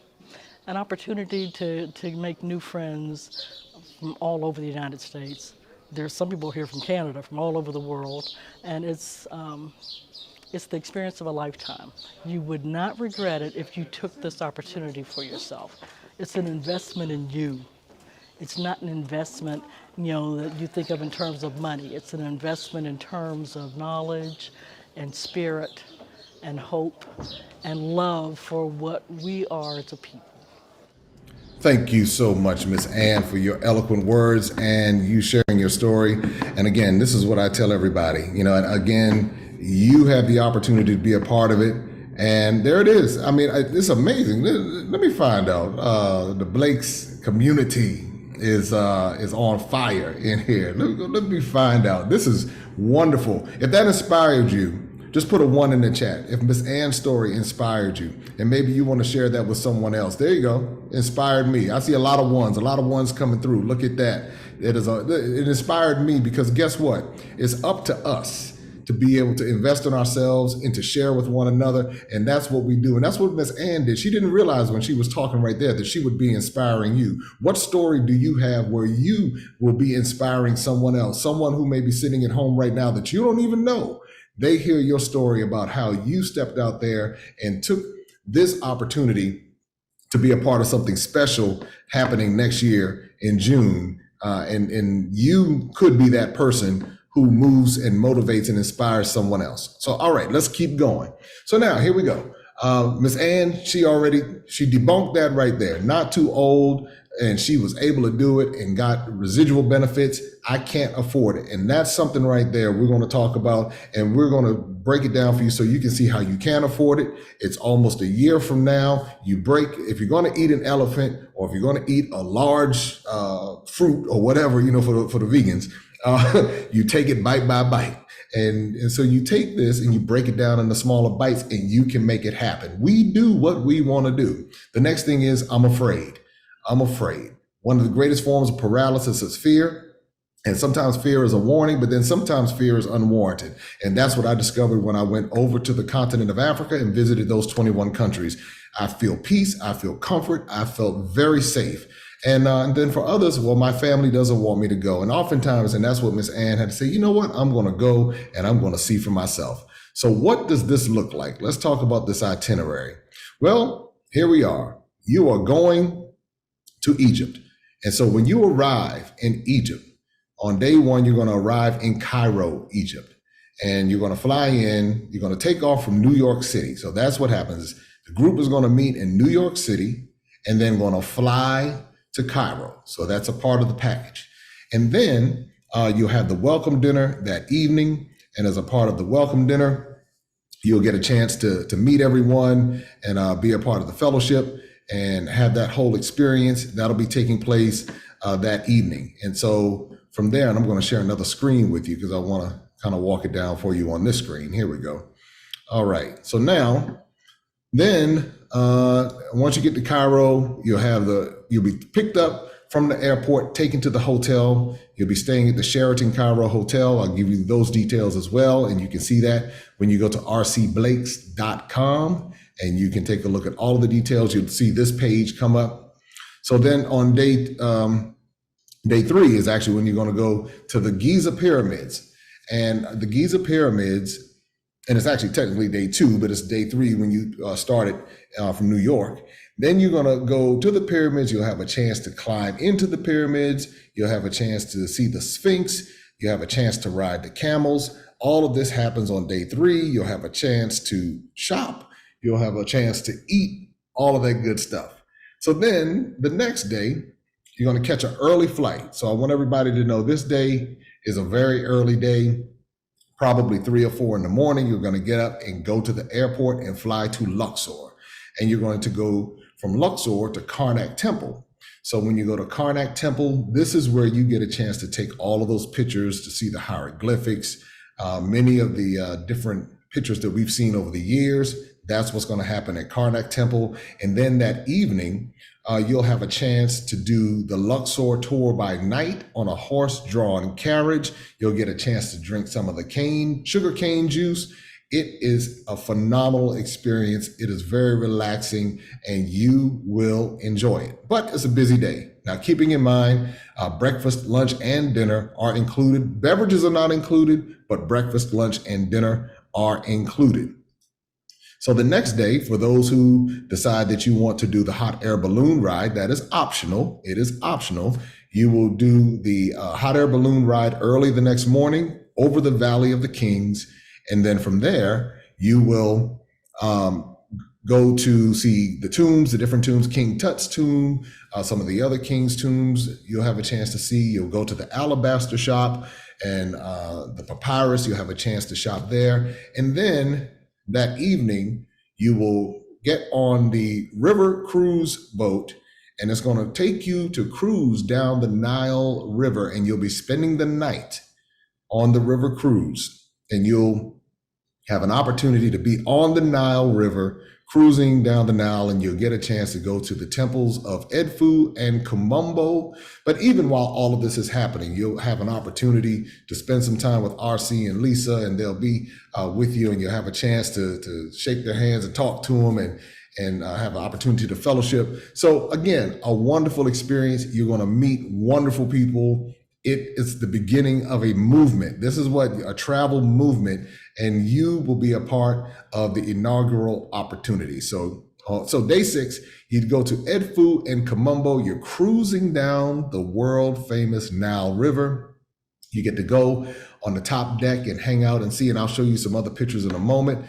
an opportunity to make new friends from all over the United States. There's some people here from Canada, from all over the world, and it's the experience of a lifetime. You would not regret it if you took this opportunity for yourself. It's an investment in you. It's not an investment, that you think of in terms of money. It's an investment in terms of knowledge and spirit and hope and love for what we are as a people. Thank you so much, Miss Ann, for your eloquent words and you sharing your story. And again, this is what I tell everybody, and again, you have the opportunity to be a part of it. And there it is. I mean, it's amazing. Let me find out. The Blake's community is on fire in here. Let me find out. This is wonderful. If that inspired you, just put a 1 in the chat. If Miss Ann's story inspired you, and maybe you want to share that with someone else. There you go. Inspired me. I see a lot of ones coming through. Look at that. It inspired me because guess what? It's up to us to be able to invest in ourselves and to share with one another. And that's what we do. And that's what Miss Ann did. She didn't realize when she was talking right there that she would be inspiring you. What story do you have where you will be inspiring someone else? Someone who may be sitting at home right now that you don't even know. They hear your story about how you stepped out there and took this opportunity to be a part of something special happening next year in June. And you could be that person who moves and motivates and inspires someone else. So, all right, let's keep going. So now here we go. Miss Ann, she debunked that right there. Not too old, and she was able to do it and got residual benefits. I can't afford it. And that's something right there we're going to talk about, and we're going to break it down for you so you can see how you can afford it. It's almost a year from now. If you're going to eat an elephant or if you're going to eat a large fruit or whatever, for the vegans, you take it bite by bite. And so you take this and you break it down into smaller bites and you can make it happen. We do what we want to do. The next thing is, I'm afraid. One of the greatest forms of paralysis is fear. And sometimes fear is a warning, but then sometimes fear is unwarranted. And that's what I discovered when I went over to the continent of Africa and visited those 21 countries. I feel peace. I feel comfort. I felt very safe. And then for others, well, my family doesn't want me to go. And oftentimes, and that's what Miss Ann had to say, you know what, I'm going to go and I'm going to see for myself. So what does this look like? Let's talk about this itinerary. Well, here we are. You are going to Egypt. And so when you arrive in Egypt, on day 1, you're going to arrive in Cairo, Egypt. And you're going to fly in, you're going to take off from New York City. So that's what happens. The group is going to meet in New York City and then going to fly to Cairo. So that's a part of the package. And then you'll have the welcome dinner that evening. And as a part of the welcome dinner, you'll get a chance to meet everyone and be a part of the fellowship and have that whole experience. That'll be taking place that evening. And so from there, and I'm going to share another screen with you because I want to kind of walk it down for you on this screen. Here we go. All right. So now, then once you get to Cairo, you'll be picked up from the airport, taken to the hotel. You'll be staying at the Sheraton Cairo Hotel. I'll give you those details as well. And you can see that when you go to rcblakes.com and you can take a look at all of the details. You'll see this page come up. So then on day 3 is actually when you're going to go to the Giza pyramids. And the Giza pyramids, and it's actually technically day 2, but it's day 3 when you started from New York. Then you're going to go to the pyramids. You'll have a chance to climb into the pyramids. You'll have a chance to see the Sphinx. You have a chance to ride the camels. All of this happens on day 3. You'll have a chance to shop. You'll have a chance to eat, all of that good stuff. So then the next day, you're going to catch an early flight. So I want everybody to know this day is a very early day, probably 3 or 4 in the morning. You're going to get up and go to the airport and fly to Luxor. And you're going to go from Luxor to Karnak Temple. So when you go to Karnak Temple, this is where you get a chance to take all of those pictures, to see the hieroglyphics, many of the different pictures that we've seen over the years. That's what's going to happen at Karnak Temple. And then that evening, you'll have a chance to do the Luxor tour by night on a horse-drawn carriage. You'll get a chance to drink some of the sugar cane juice. It is a phenomenal experience. It is very relaxing, and you will enjoy it. But it's a busy day. Now, keeping in mind, breakfast, lunch, and dinner are included. Beverages are not included, but breakfast, lunch, and dinner are included. So the next day, for those who decide that you want to do the hot air balloon ride, that is optional. It is optional. You will do the hot air balloon ride early the next morning over the Valley of the Kings. And then from there, you will go to see the tombs, the different tombs, King Tut's tomb, some of the other kings' tombs you'll have a chance to see. You'll go to the alabaster shop and the papyrus. You'll have a chance to shop there. And then that evening, you will get on the river cruise boat, and it's going to take you to cruise down the Nile River, and you'll be spending the night on the river cruise, and you'll have an opportunity to be on the Nile River, cruising down the Nile, and you'll get a chance to go to the temples of Edfu and Komombo. But even while all of this is happening, you'll have an opportunity to spend some time with RC and Lisa, and they'll be with you, and you'll have a chance to shake their hands and talk to them and have an opportunity to fellowship. So again, a wonderful experience. You're going to meet wonderful people. It is the beginning of a movement. This is what a travel movement, and you will be a part of the inaugural opportunity. So day 6, you'd go to Edfu and Komombo. You're cruising down the world famous Nile River. You get to go on the top deck and hang out and see, and I'll show you some other pictures in a moment.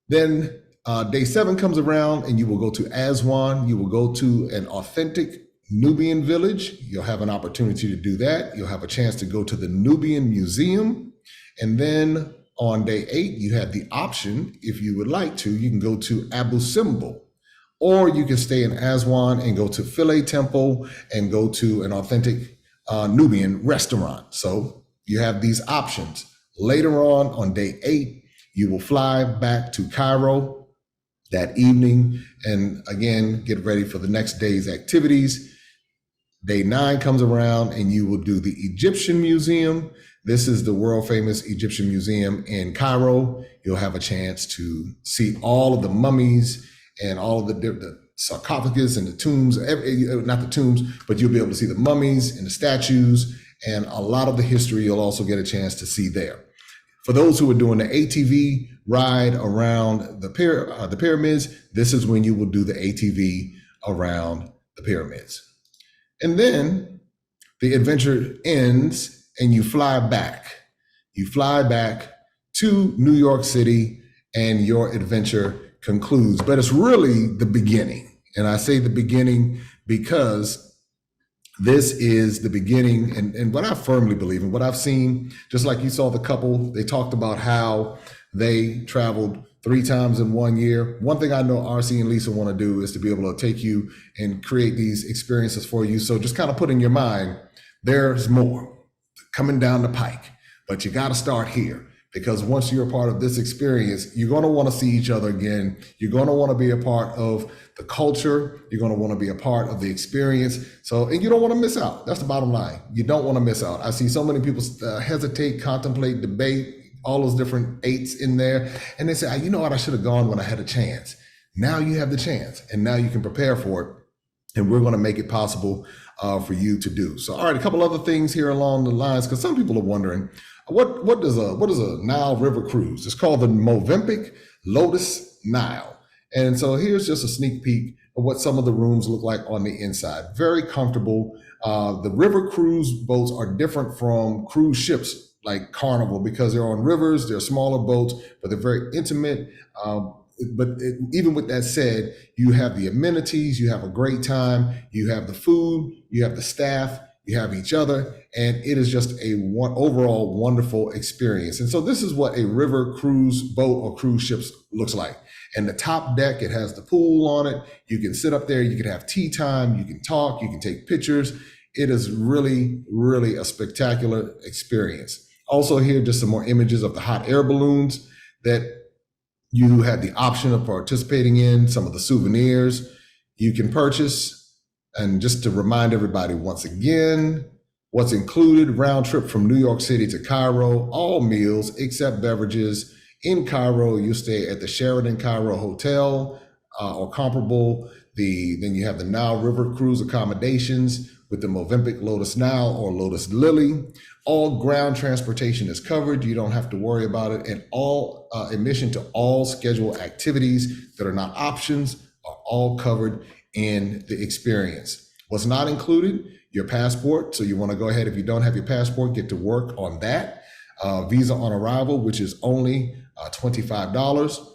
Then day 7 comes around, and you will go to Aswan. You will go to an authentic Nubian village. You'll have an opportunity to do that. You'll have a chance to go to the Nubian Museum. And then on day 8, you have the option, if you would like to, you can go to Abu Simbel, or you can stay in Aswan and go to Philae Temple and go to an authentic Nubian restaurant. So you have these options. Later on day 8, you will fly back to Cairo that evening, and again, get ready for the next day's activities. Day 9 comes around, and you will do the Egyptian Museum. This is the world famous Egyptian Museum in Cairo. You'll have a chance to see all of the mummies and all of the sarcophagus and the tombs, not the tombs, but you'll be able to see the mummies and the statues, and a lot of the history you'll also get a chance to see there. For those who are doing the ATV ride around the pyramids, this is when you will do the ATV around the pyramids. And then the adventure ends, and you fly back. You fly back to New York City, and your adventure concludes. But it's really the beginning. And I say the beginning because this is the beginning, and what I firmly believe, and what I've seen, just like you saw the couple, they talked about how they traveled 3 times in 1 year. One thing I know RC and Lisa want to do is to be able to take you and create these experiences for you. So just kind of put in your mind, there's more coming down the pike, but you got to start here. Because once you're a part of this experience, you're going to want to see each other again. You're going to want to be a part of the culture. You're going to want to be a part of the experience. So, and you don't want to miss out. That's the bottom line. You don't want to miss out. I see so many people hesitate, contemplate, debate, all those different 8s in there. And they say, you know what, I should have gone when I had a chance. Now you have the chance, and now you can prepare for it. And we're going to make it possible for you to do. So, all right, a couple other things here along the lines, because some people are wondering, what is a Nile River cruise? It's called the Movempic Lotus Nile. And so here's just a sneak peek of what some of the rooms look like on the inside. Very comfortable. The river cruise boats are different from cruise ships like carnival because they're on rivers, they're smaller boats, but they're very intimate. Even with that said, you have the amenities, you have a great time, you have the food, you have the staff, you have each other, and it is just a overall wonderful experience. And so this is what a river cruise boat or cruise ships looks like. And the top deck, it has the pool on it. You can sit up there, you can have tea time, you can talk, you can take pictures. It is really, really a spectacular experience. Also here, just some more images of the hot air balloons that you had the option of participating in, some of the souvenirs you can purchase. And just to remind everybody once again, what's included: round trip from New York City to Cairo, all meals except beverages. In Cairo, you stay at the Sheraton Cairo Hotel or comparable. Then you have the Nile River Cruise accommodations with the Movenpick Lotus Nile or Lotus Lily. All ground transportation is covered. You don't have to worry about it. And all admission to all scheduled activities that are not options are all covered in the experience. What's not included? Your passport. So you want to go ahead, if you don't have your passport, get to work on that. Visa on arrival, which is only $25.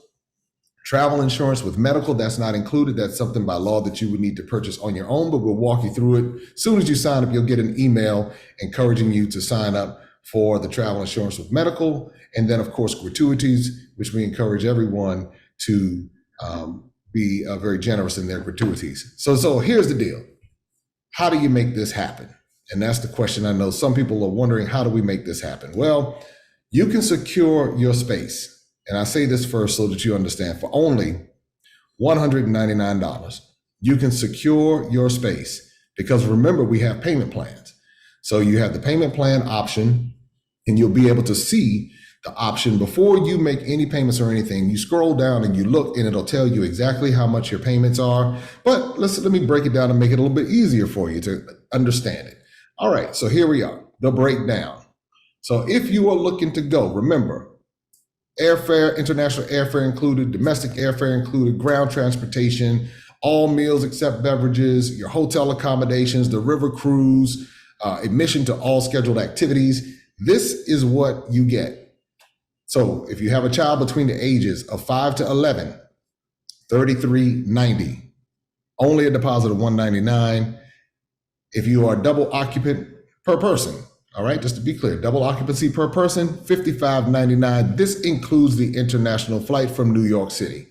Travel insurance with medical, that's not included. That's something by law that you would need to purchase on your own, but we'll walk you through it. As soon as you sign up, you'll get an email encouraging you to sign up for the travel insurance with medical. And then, of course, gratuities, which we encourage everyone to be very generous in their gratuities. So here's the deal. How do you make this happen? And that's the question. I know some people are wondering, how do we make this happen? Well, you can secure your space. And I say this first so that you understand, for only $199, you can secure your space, because remember, we have payment plans. So you have the payment plan option, and you'll be able to see the option before you make any payments or anything. You scroll down and you look, and it'll tell you exactly how much your payments are. But let me break it down and make it a little bit easier for you to understand it. All right, so here we are, the breakdown. So if you are looking to go, remember, airfare, international airfare included, domestic airfare included, ground transportation, all meals except beverages, your hotel accommodations, the river cruise, admission to all scheduled activities. This is what you get. So if you have a child between the ages of 5 to 11, $33.90, only a deposit of $199. If you are double occupant per person, all right, just to be clear, double occupancy per person, $55.99. This includes the international flight from New York City.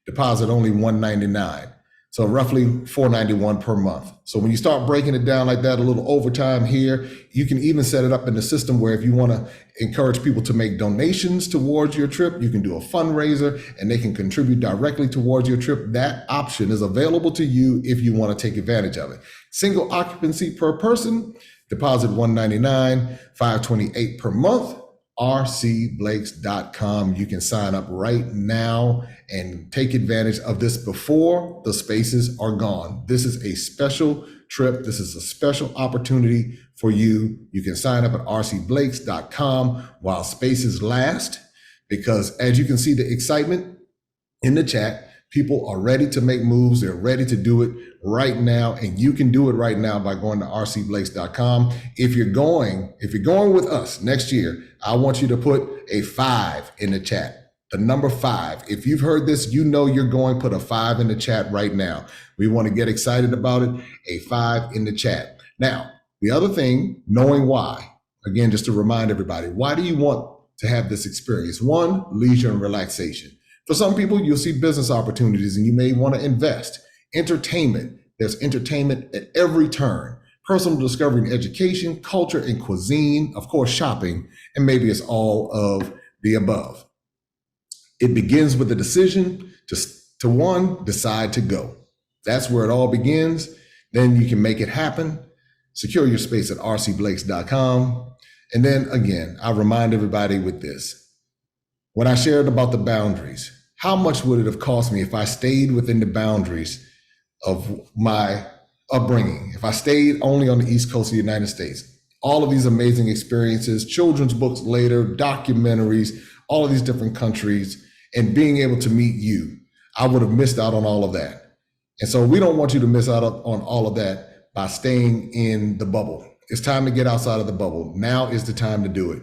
Deposit only $199. So roughly $491 per month. So when you start breaking it down like that, a little overtime here, you can even set it up in the system where if you want to encourage people to make donations towards your trip, you can do a fundraiser and they can contribute directly towards your trip. That option is available to you if you want to take advantage of it. Single occupancy per person, deposit $199, $528 per month. rcblakes.com. You can sign up right now and take advantage of this before the spaces are gone. This is a special trip. This is a special opportunity for you. You can sign up at rcblakes.com while spaces last, because as you can see, the excitement in the chat, people are ready to make moves. They're ready to do it right now. And you can do it right now by going to rcblakes.com. If you're going with us next year, I want you to put a 5 in the chat. The number 5. If you've heard this, you know you're going. Put a 5 in the chat right now. We want to get excited about it. A 5 in the chat. Now, the other thing, knowing why. Again, just to remind everybody, why do you want to have this experience? 1, leisure and relaxation. For some people, you'll see business opportunities and you may want to invest. Entertainment. There's entertainment at every turn. Personal discovery and education, culture and cuisine, of course, shopping, and maybe it's all of the above. It begins with the decision to one, decide to go. That's where it all begins. Then you can make it happen. Secure your space at rcblakes.com. And then again, I remind everybody with this. When I shared about the boundaries, how much would it have cost me if I stayed within the boundaries of my upbringing, if I stayed only on the East Coast of the United States? All of these amazing experiences, children's books later, documentaries, all of these different countries, and being able to meet you, I would have missed out on all of that. And so we don't want you to miss out on all of that by staying in the bubble. It's time to get outside of the bubble. Now is the time to do it.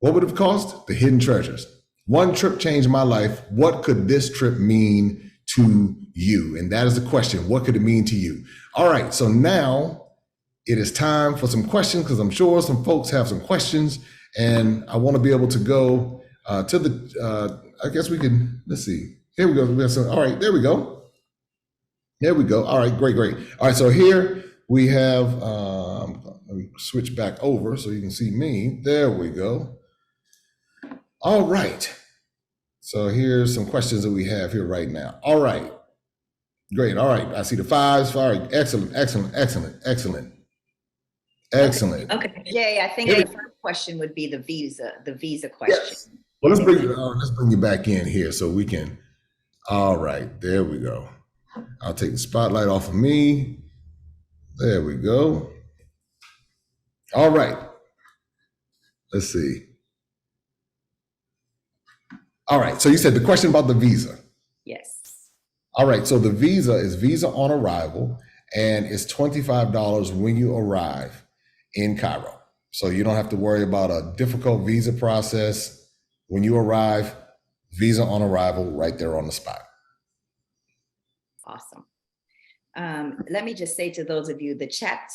What would it have cost? The hidden treasures. One trip changed my life. What could this trip mean to you? And that is the question. What could it mean to you? All right. So now it is time for some questions, because I'm sure some folks have some questions, and I want to be able to go to the, I guess we can, let's see. Here we go. We have some, all right, there we go. There we go. All right, great. All right, so here we have, let me switch back over so you can see me. There we go. All right. So here's some questions that we have here right now. All right. Great. All right. I see the fives. All right. Excellent. Okay. Jay, I think the first question would be the visa question. Yes. Well, let's bring you back in here so we can. All right. There we go. I'll take the spotlight off of me. There we go. All right. Let's see. All right. So you said the question about the visa. Yes. All right. So the visa is visa on arrival, and it's $25 when you arrive in Cairo. So you don't have to worry about a difficult visa process. When you arrive, visa on arrival right there on the spot. Awesome. Let me just say to those of you, the chat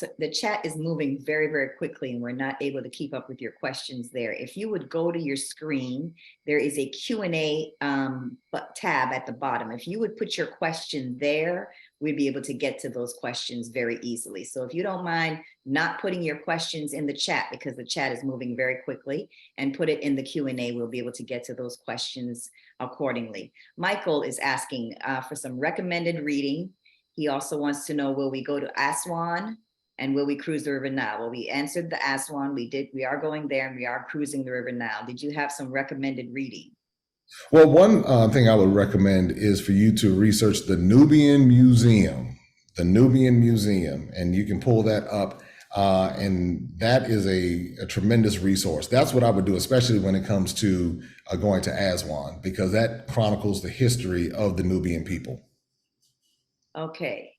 is moving very, very quickly, and we're not able to keep up with your questions there. If you would go to your screen, there is a Q&A tab at the bottom. If you would put your question there, we'd be able to get to those questions very easily. So if you don't mind not putting your questions in the chat, because the chat is moving very quickly, and put it in the Q&A, we'll be able to get to those questions accordingly. Michael is asking for some recommended reading. He also wants to know, will we go to Aswan and will we cruise the River Nile? Well, we answered the Aswan. We are going there, and we are cruising the River Nile. Did you have some recommended reading? Well, one thing I would recommend is for you to research the Nubian Museum, and you can pull that up. And that is a tremendous resource. That's what I would do, especially when it comes to going to Aswan, because that chronicles the history of the Nubian people. Okay.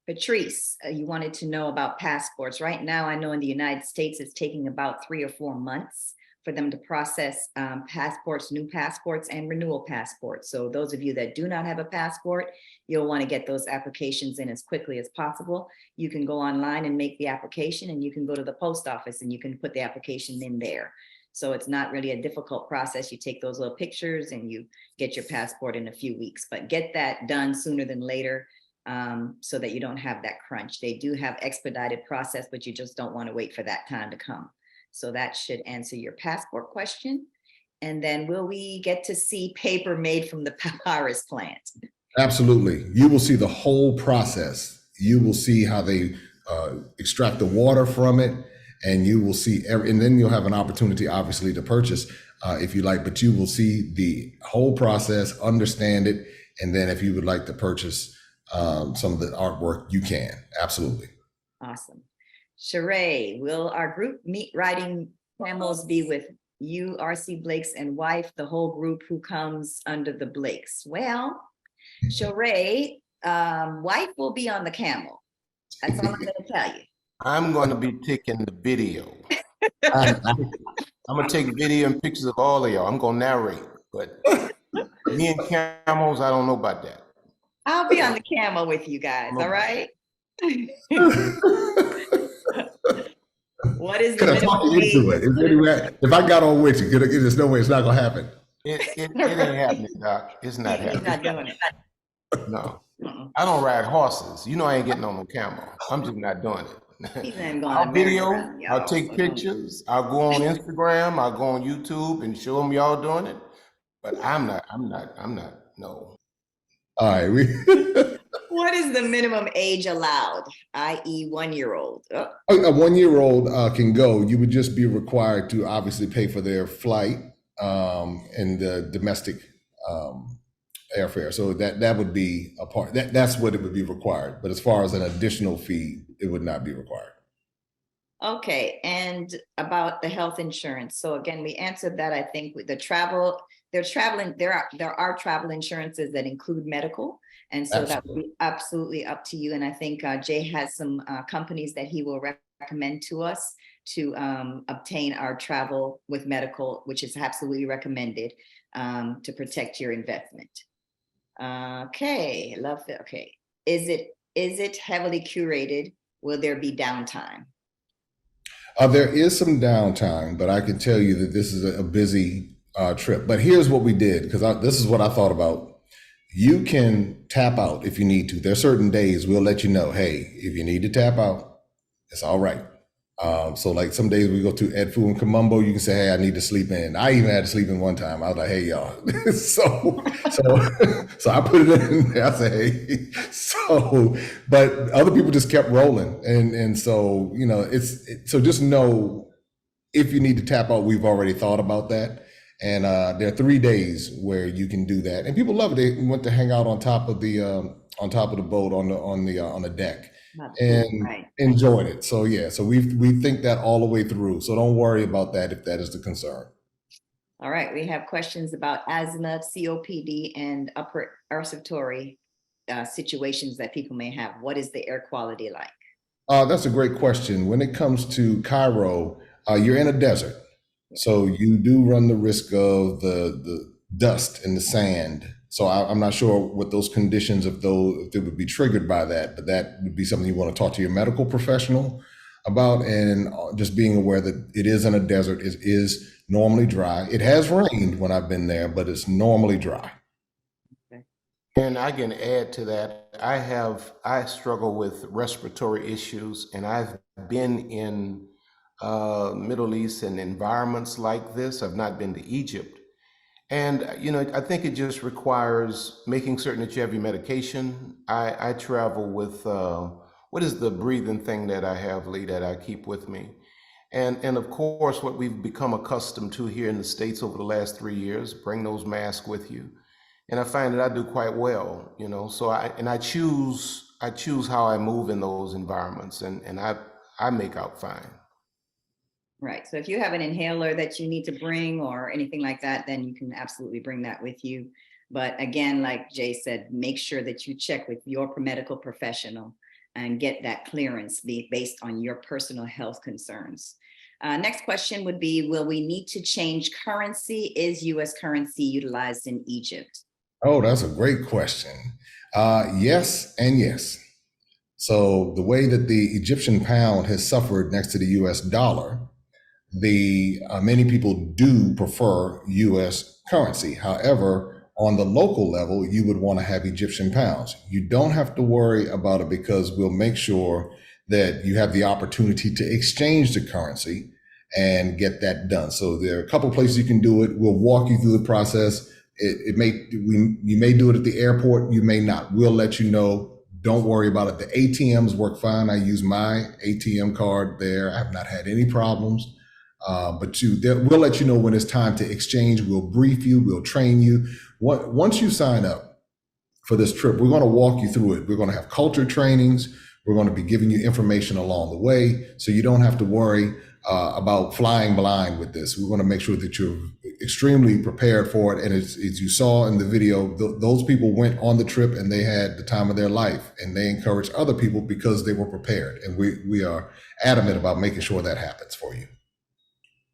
Patrice, you wanted to know about passports. Right now, I know in the United States, it's taking about 3 or 4 months for them to process passports, new passports, and renewal passports. So those of you that do not have a passport, you'll want to get those applications in as quickly as possible. You can go online and make the application, and you can go to the post office and you can put the application in there. So it's not really a difficult process. You take those little pictures and you get your passport in a few weeks, but get that done sooner than later so that you don't have that crunch. They do have expedited process, but you just don't want to wait for that time to come. So that should answer your passport question. And then will we get to see paper made from the papyrus plant? Absolutely. You will see the whole process. You will see how they extract the water from it, and you will see, and then you'll have an opportunity, obviously, to purchase if you like, but you will see the whole process, understand it, and then if you would like to purchase some of the artwork, you can. Absolutely. Awesome. Sheree, will our group meet riding camels be with you, R.C. Blakes and wife, the whole group who comes under the Blakes? Well, Sheree, wife will be on the camel. That's all I'm going to tell you. I'm going to be taking the video. I'm going to take video and pictures of all of y'all. I'm going to narrate, but me and camels, I don't know about that. I'll be on the camel with you guys, all right? What is the minimum age? If I got on with you, there's no way it's not going to happen. It ain't happening, Doc. It's not happening. He's not doing it. No. I don't ride horses. You know I ain't getting on no camel. I'm just not doing it. I'll video, I'll take pictures, I'll go on Instagram, I'll go on YouTube and show them y'all doing it. But I'm not, no. All right. What is the minimum age allowed, i.e. 1-year-old? Oh. A 1-year-old can go. You would just be required to obviously pay for their flight and the domestic airfare. So that would be a part. That's what it would be required. But as far as an additional fee, it would not be required. Okay, and about the health insurance. So again, we answered that. I think with the travel, there are travel insurances that include medical, and so that would be absolutely up to you. And I think Jay has some companies that he will recommend to us to obtain our travel with medical, which is absolutely recommended to protect your investment. Okay, love it. Okay, is it heavily curated? Will there be downtime? There is some downtime, but I can tell you that this is a busy trip. But here's what we did, because this is what I thought about. You can tap out if you need to. There's certain days we'll let you know, hey, if you need to tap out, it's all right. So like some days we go to Edfu and Kamumbo, you can say, hey, I need to sleep in. I even had to sleep in one time. I was like, hey, y'all. so I put it in there. I said, hey. But other people just kept rolling. And so, so just know if you need to tap out, we've already thought about that. And there are 3 days where you can do that. And people love it. They went to hang out on top of the boat on the deck. And enjoyed it. So yeah, so we think that all the way through. So don't worry about that if that is the concern. All right, we have questions about asthma, COPD, and upper respiratory situations that people may have. What is the air quality like? That's a great question. When it comes to Cairo, you're in a desert, so you do run the risk of the dust and the sand. So I'm not sure what those conditions, if they would be triggered by that, but that would be something you want to talk to your medical professional about, and just being aware that it is in a desert. It is normally dry. It has rained when I've been there, but it's normally dry. Okay. And I can add to that. I struggle with respiratory issues, and I've been in Middle East and environments like this. I've not been to Egypt. And, I think it just requires making certain that you have your medication. I travel with, what is the breathing thing that I have, Lee, that I keep with me? And of course, what we've become accustomed to here in the States over the last 3 years, bring those masks with you. And I find that I do quite well, so I choose how I move in those environments, and I make out fine. Right. So if you have an inhaler that you need to bring or anything like that, then you can absolutely bring that with you. But again, like Jay said, make sure that you check with your medical professional and get that clearance based on your personal health concerns. Next question would be, will we need to change currency? Is US currency utilized in Egypt? Oh, that's a great question. Yes and yes. So the way that the Egyptian pound has suffered next to the US dollar, many people do prefer U.S. currency. However, on the local level, you would want to have Egyptian pounds. You don't have to worry about it because we'll make sure that you have the opportunity to exchange the currency and get that done. So there are a couple of places you can do it. We'll walk you through the process. You may do it at the airport. You may not. We'll let you know. Don't worry about it. The ATMs work fine. I use my ATM card there. I have not had any problems. But we'll let you know when it's time to exchange. We'll brief you. We'll train you. Once you sign up for this trip, we're going to walk you through it. We're going to have culture trainings. We're going to be giving you information along the way, so you don't have to worry about flying blind with this. We're going to make sure that you're extremely prepared for it. And as you saw in the video, those people went on the trip and they had the time of their life, and they encouraged other people because they were prepared. And we are adamant about making sure that happens for you.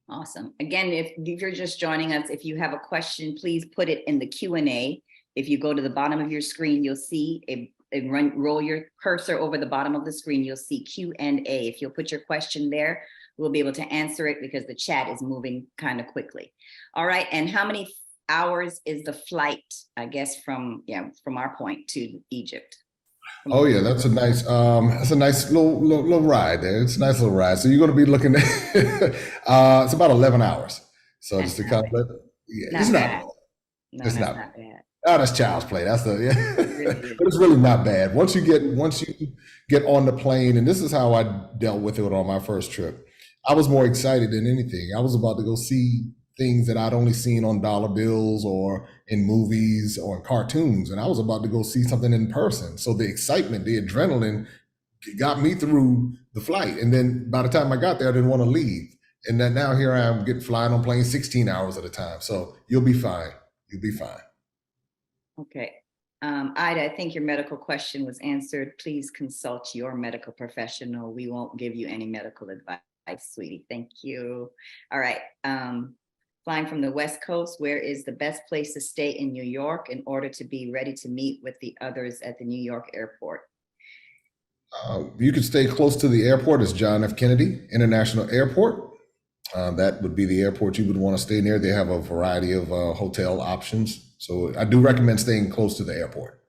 Awesome. Again, if you're just joining us, if you have a question, please put it in the Q&A. If you go to the bottom of your screen, you'll see roll your cursor over the bottom of the screen, you'll see Q&A. If you'll put your question there, we'll be able to answer it because the chat is moving kind of quickly. All right. And how many hours is the flight, I guess, from our point to Egypt? Oh yeah, that's a nice little ride there. It's a nice little ride. So you're going to be looking at it's about 11 hours. So that's just to kind of it's not bad. No, it's not bad. Oh, that's child's play. That's but it's really not bad. Once you get on the plane, and this is how I dealt with it on my first trip. I was more excited than anything. I was about to go see things that I'd only seen on dollar bills or in movies or in cartoons. And I was about to go see something in person. So the excitement, the adrenaline got me through the flight. And then by the time I got there, I didn't want to leave. And then now here I am flying on planes 16 hours at a time. So you'll be fine. You'll be fine. Okay. Ida, I think your medical question was answered. Please consult your medical professional. We won't give you any medical advice. sweetie. Thank you. All right. Flying from the West Coast, where is the best place to stay in New York in order to be ready to meet with the others at the New York airport? You could stay close to the airport. It's John F. Kennedy International Airport. That would be the airport you would want to stay near. They have a variety of hotel options. So I do recommend staying close to the airport.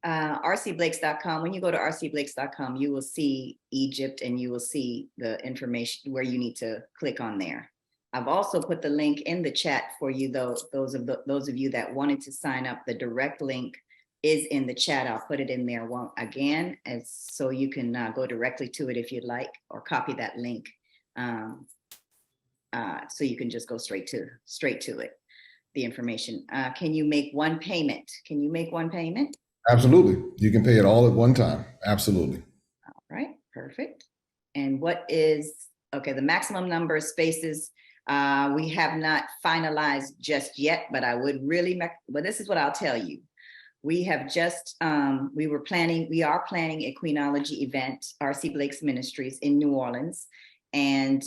rcblakes.com. When you go to rcblakes.com, you will see Egypt and you will see the information where you need to click on there. I've also put the link in the chat for you, those of you that wanted to sign up. The direct link is in the chat. I'll put it in there again, so you can go directly to it if you'd like, or copy that link, so you can just go straight to it, the information. Can you make one payment? Can you make one payment? Absolutely. You can pay it all at one time. Absolutely. All right, perfect. And what is, okay, the maximum number of spaces, we have not finalized just yet, but I would really, but this is what I'll tell you. We have just, we are planning a Queenology event, R.C. Blake's Ministries in New Orleans. And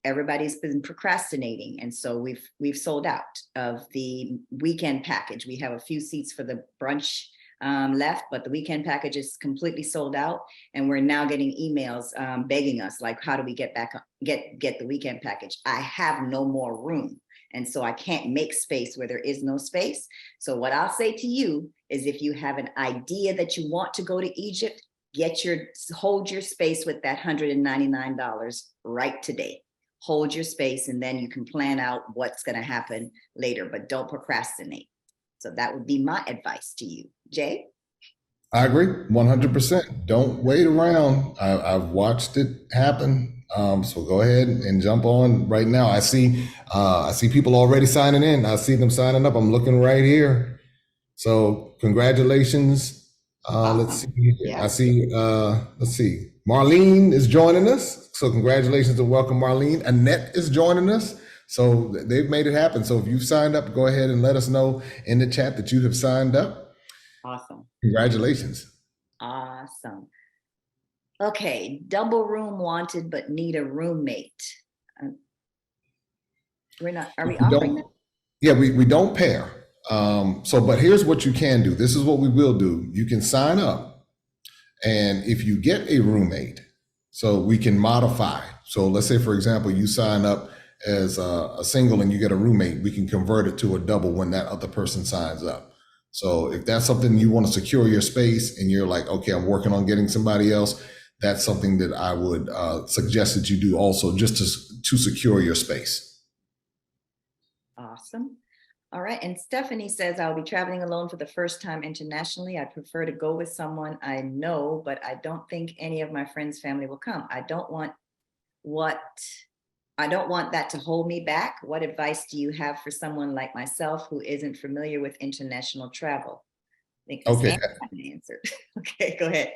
everybody's been procrastinating. And so we've sold out of the weekend package. We have a few seats for the brunch left, but the weekend package is completely sold out. And we're now getting emails begging us, like, how do we get the weekend package? I have no more room. And so I can't make space where there is no space. So what I'll say to you is, if you have an idea that you want to go to Egypt, hold your space with that $199 right today. Hold your space, and then you can plan out what's going to happen later, but don't procrastinate. So that would be my advice to you. Jay? I agree 100%. Don't wait around. I've watched it happen. So go ahead and jump on right now. I see people already signing in. I see them signing up. I'm looking right here. So congratulations. Let's see. Yeah. I see, let's see. Marlene is joining us. So congratulations and welcome, Marlene. Annette is joining us. So they've made it happen. So if you've signed up, go ahead and let us know in the chat that you have signed up. Awesome. Congratulations. Awesome. Okay, double room wanted, but need a roommate. Are we offering that? Yeah, we don't pair. But here's what you can do. This is what we will do. You can sign up, and if you get a roommate, so we can modify. So let's say, for example, you sign up as a single and you get a roommate, we can convert it to a double when that other person signs up. So if that's something you want to secure your space and you're like, okay, I'm working on getting somebody else, that's something that I would suggest that you do also, just to secure your space. Awesome. All right. And Stephanie says, I'll be traveling alone for the first time internationally. I'd prefer to go with someone I know, but I don't think any of my friends' family will come. I don't want that to hold me back. What advice do you have for someone like myself who isn't familiar with international travel? I think okay. Answered. Okay, go ahead.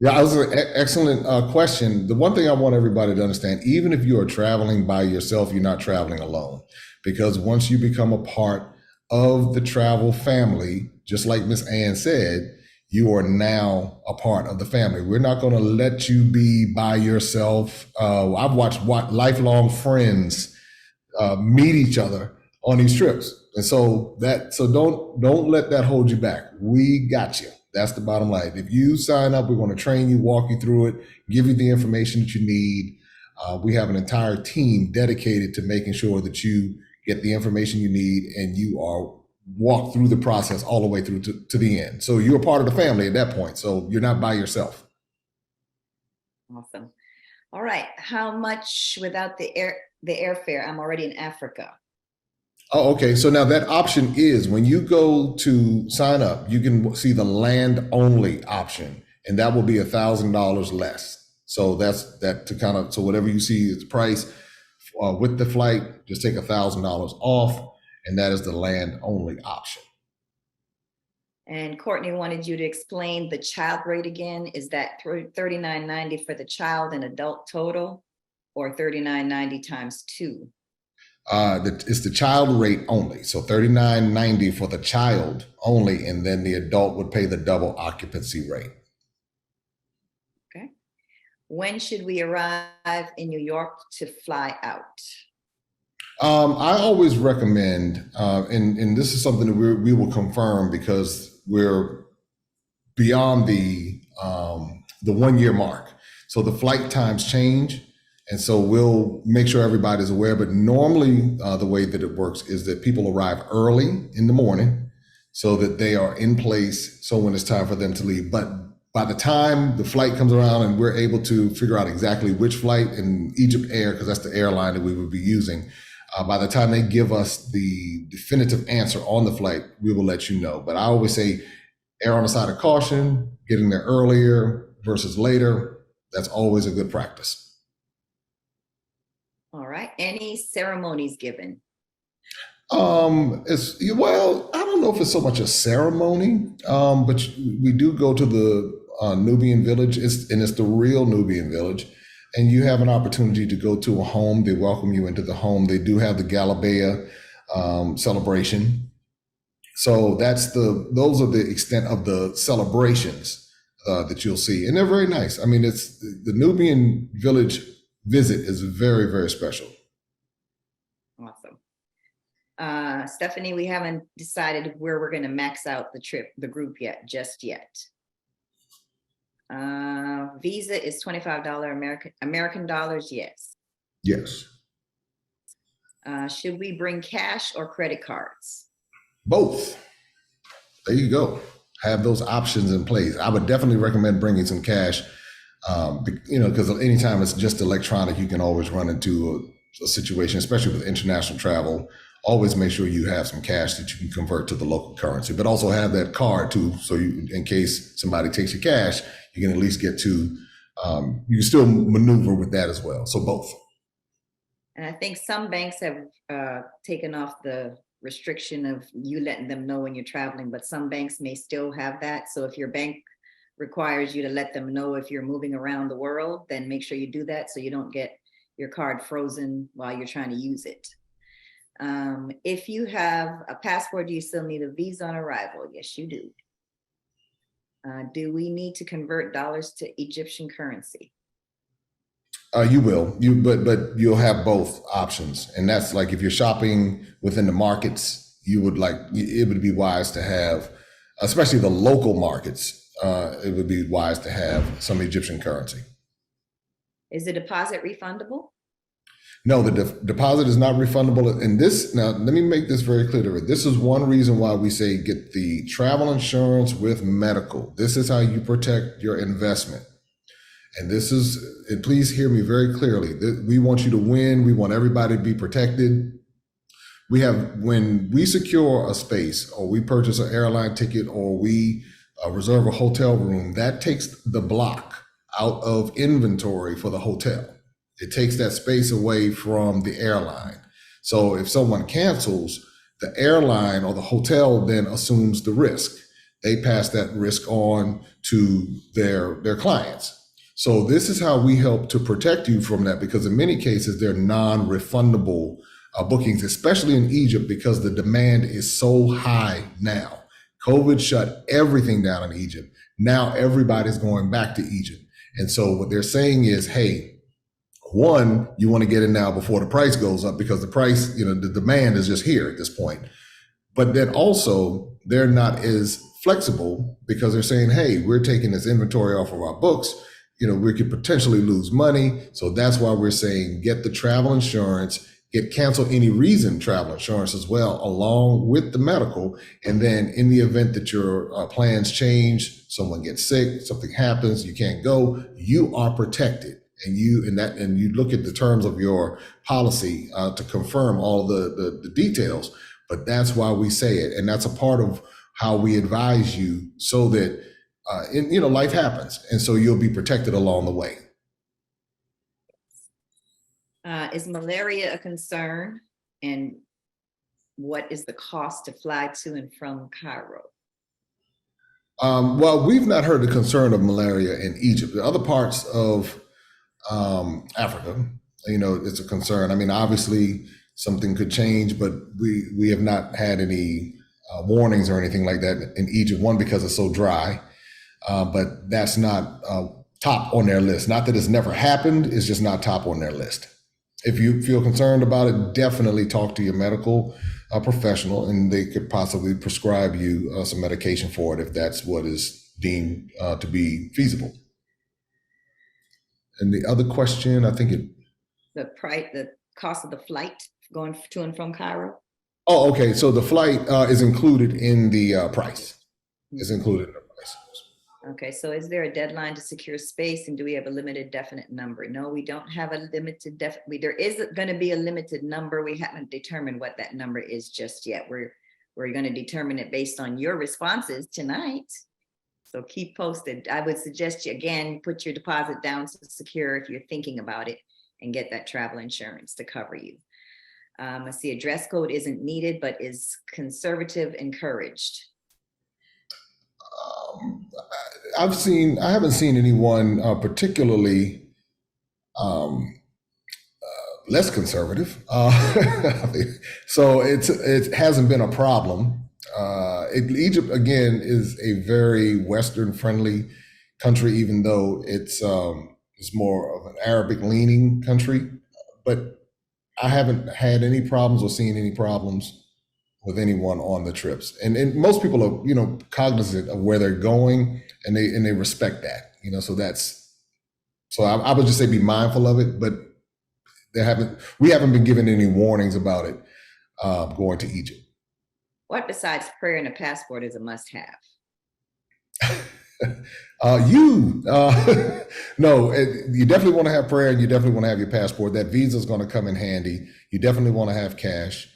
Yeah, that was an excellent question. The one thing I want everybody to understand, even if you are traveling by yourself, you're not traveling alone. Because once you become a part of the travel family, just like Miss Ann said, you are now a part of the family. We're not going to let you be by yourself. I've watched lifelong friends meet each other on these trips. And so don't let that hold you back. We got you. That's the bottom line. If you sign up, we're going to train you, walk you through it, give you the information that you need. We have an entire team dedicated to making sure that you get the information you need and you are walked through the process all the way through to the end. So you're part of the family at that point. So you're not by yourself. Awesome. All right. How much without the airfare? I'm already in Africa. Oh, okay. So now that option is, when you go to sign up, you can see the land only option, and that will be $1,000 less. So that's that to kind of, so whatever you see its price with the flight, just take $1,000 off, and that is the land only option. And Courtney wanted you to explain the child rate again. Is that $39.90 for the child and adult total, or $39.90 times 2? It's the child rate only. So $39.90 for the child only, and then the adult would pay the double occupancy rate. Okay. When should we arrive in New York to fly out? I always recommend, and this is something that we will confirm because we're beyond the 1 year mark. So the flight times change. And so we'll make sure everybody's aware. But normally the way that it works is that people arrive early in the morning so that they are in place. So when it's time for them to leave. But by the time the flight comes around and we're able to figure out exactly which flight, and Egypt Air, because that's the airline that we would be using, by the time they give us the definitive answer on the flight, we will let you know. But I always say err on the side of caution, getting there earlier versus later. That's always a good practice. All right. Any ceremonies given? It's well, I don't know if it's so much a ceremony, but we do go to the Nubian village. It's the real Nubian village, and you have an opportunity to go to a home. They welcome you into the home. They do have the Galabea celebration. So those are the extent of the celebrations that you'll see, and they're very nice. I mean, it's the Nubian village visit is very, very special. Awesome. Stephanie, we haven't decided where we're going to max out the group just yet. Visa is $25 American dollars. Yes. Yes. Should we bring cash or credit cards? Both. There you go. Have those options in place. I would definitely recommend bringing some cash, because anytime it's just electronic, you can always run into a situation, especially with international travel. Always make sure you have some cash that you can convert to the local currency, but also have that card too. So in case somebody takes your cash, you can at least get to, you can still maneuver with that as well. So both. And I think some banks have taken off the restriction of you letting them know when you're traveling, but some banks may still have that. So if your bank requires you to let them know if you're moving around the world, then make sure you do that so you don't get your card frozen while you're trying to use it. If you have a passport, do you still need a visa on arrival? Yes, you do. Do we need to convert dollars to Egyptian currency? You will, but you'll have both options, and that's like if you're shopping within the markets, it would be wise to have, especially the local markets. It would be wise to have some Egyptian currency. Is the deposit refundable? No, the deposit is not refundable. And now let me make this very clear to you. This is one reason why we say get the travel insurance with medical. This is how you protect your investment. And please hear me very clearly. We want you to win. We want everybody to be protected. When we secure a space or we purchase an airline ticket or we reserve a hotel room, that takes the block out of inventory for the hotel. It takes that space away from the airline. So if someone cancels, the airline or the hotel then assumes the risk. They pass that risk on to their clients. So this is how we help to protect you from that, because in many cases, they're non-refundable bookings, especially in Egypt, because the demand is so high now. COVID shut everything down in Egypt. Now everybody's going back to Egypt. And so what they're saying is, hey, one, you want to get in now before the price goes up, because the price, the demand is just here at this point. But then also they're not as flexible because they're saying, hey, we're taking this inventory off of our books. We could potentially lose money. So that's why we're saying get the travel insurance, cancel any reason travel insurance as well, along with the medical. And then in the event that your plans change, someone gets sick, something happens, you can't go, you are protected. And you look at the terms of your policy to confirm all the details. But that's why we say it. And that's a part of how we advise you so that life happens. And so you'll be protected along the way. Is malaria a concern? And what is the cost to fly to and from Cairo? Well, we've not heard the concern of malaria in Egypt. The other parts of Africa, it's a concern. I mean, obviously something could change, but we have not had any warnings or anything like that in Egypt. One, because it's so dry, but that's not top on their list. Not that it's never happened, it's just not top on their list. If you feel concerned about it, definitely talk to your medical professional, and they could possibly prescribe you some medication for it if that's what is deemed to be feasible. And the other question, I think the cost of the flight going to and from Cairo. Oh, okay. So the flight is included in the price. Is included in the price. Okay, so is there a deadline to secure space, and do we have a limited definite number? No, we don't have a limited there is going to be a limited number. We haven't determined what that number is just yet. We're going to determine it based on your responses tonight. So keep posted. I would suggest you again put your deposit down to secure if you're thinking about it, and get that travel insurance to cover you. I see a dress code isn't needed, but is conservative encouraged. I haven't seen anyone particularly less conservative. So it hasn't been a problem. Egypt, again, is a very Western friendly country, even though it's more of an Arabic leaning country. But I haven't had any problems or seen any problems with anyone on the trips. And most people are, cognizant of where they're going, and they respect that, so I would just say be mindful of it, but we haven't been given any warnings about it going to Egypt. What besides prayer and a passport is a must-have? No, you definitely want to have prayer, and you definitely want to have your passport. That visa is going to come in handy. You definitely want to have cash.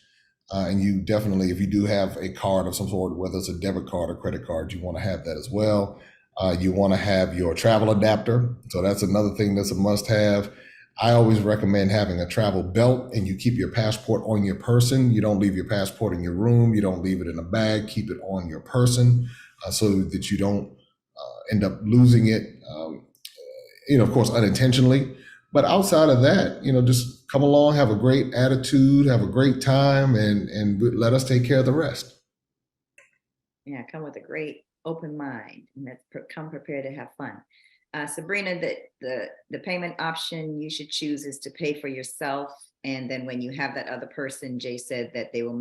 And you definitely, if you do have a card of some sort, whether it's a debit card or credit card, you want to have that as well. You want to have your travel adapter. So that's another thing that's a must-have. I always recommend having a travel belt, and you keep your passport on your person. You don't leave your passport in your room. You don't leave it in a bag. Keep it on your person so that you don't end up losing it, of course, unintentionally. But outside of that, just come along, have a great attitude, have a great time, and let us take care of the rest. Yeah, come with a great open mind, and come prepared to have fun. Sabrina, the payment option you should choose is to pay for yourself, and then when you have that other person, Jay said that they will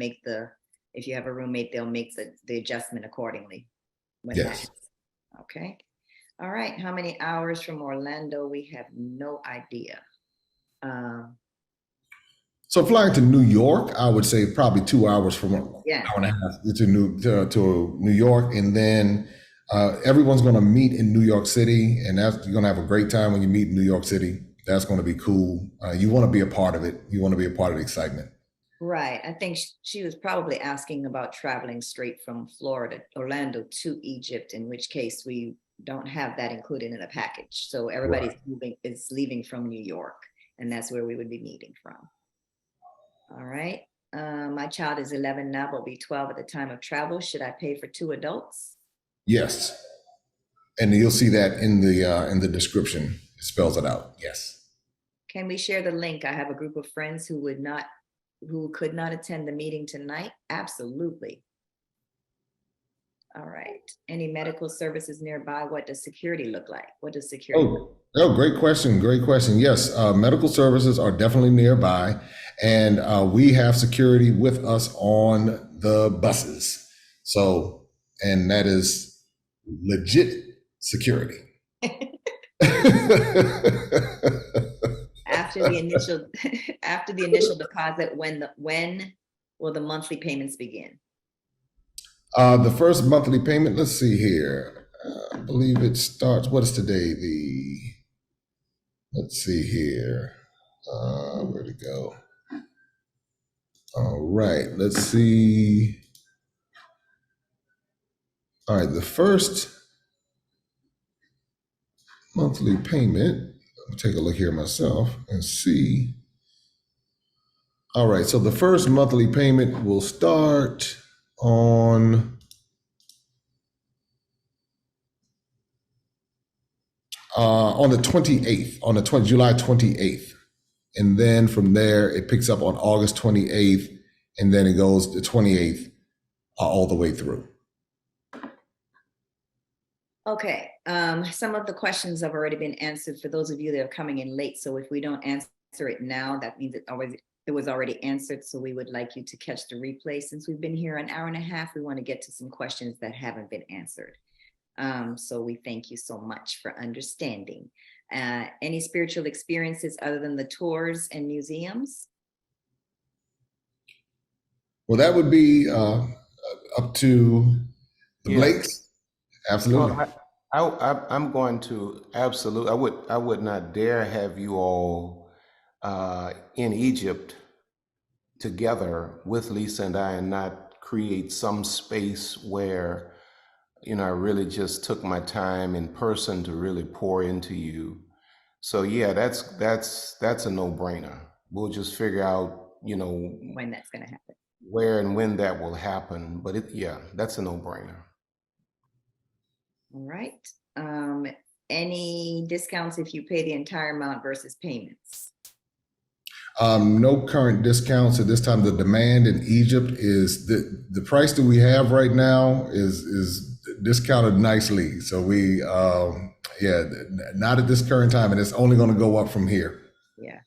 if you have a roommate, they'll make the adjustment accordingly. Yes. Okay. All right. How many hours from Orlando? We have no idea. So flying to New York, I would say probably 2 hours from hour and a half to New York, and then everyone's going to meet in New York City, and you're going to have a great time when you meet in New York City. That's going to be cool. You want to be a part of it. You want to be a part of the excitement. Right. I think she was probably asking about traveling straight from Orlando to Egypt, in which case we don't have that included in the package. So everybody's leaving from New York, and that's where we would be meeting from. All right. My child is 11 now, but will be 12 at the time of travel. Should I pay for 2 adults? Yes. And you'll see that in the description. It spells it out. Yes. Can we share the link? I have a group of friends who could not attend the meeting tonight. Absolutely. All right. Any medical services nearby? What does security look like? Oh, great question. Great question. Yes, medical services are definitely nearby, and we have security with us on the buses. So, and that is legit security. After the initial deposit, when will the monthly payments begin? The first monthly payment, let's see here. I believe it starts, what is today? Let's see here. Where'd it go? All right, let's see. All right, the first monthly payment, let me take a look here myself and see. All right, so the first monthly payment will start on the 28th, July 28th. And then from there, it picks up on August 28th, and then it goes to 28th all the way through. Okay, some of the questions have already been answered for those of you that are coming in late. So if we don't answer it now, that means it was already answered. So we would like you to catch the replay. Since we've been here an hour and a half, we want to get to some questions that haven't been answered. So we thank you so much for understanding. Any spiritual experiences other than the tours and museums? Well, that would be up to the Yeah. Blakes. Absolutely. I'm going to absolutely. I would not dare have you all in Egypt together with Lisa and I, and not create some space where I really just took my time in person to really pour into you. So yeah, that's a no-brainer. We'll just figure out When that's going to happen. where and when that will happen. But that's a no-brainer. All right. Any discounts if you pay the entire amount versus payments? No current discounts at this time. The demand in Egypt is the price that we have right now is discounted nicely. So we not at this current time, and it's only going to go up from here. Yeah.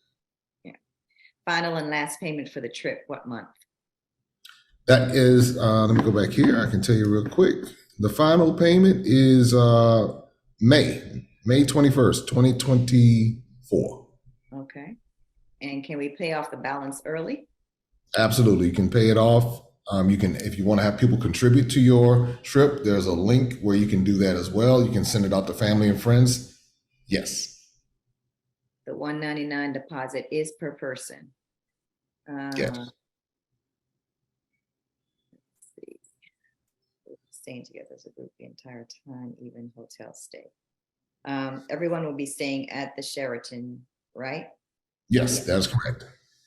Final and last payment for the trip, what month? That is, let me go back here. I can tell you real quick. The final payment is May 21st, 2024. Okay. And can we pay off the balance early? Absolutely. You can pay it off. You can, if you want to have people contribute to your trip, there's a link where you can do that as well. You can send it out to family and friends. Yes. The $199 deposit is per person. Yes. Let's see. Staying together as a group the entire time, even hotel stay. Everyone will be staying at the Sheraton, right? Yes, that's correct.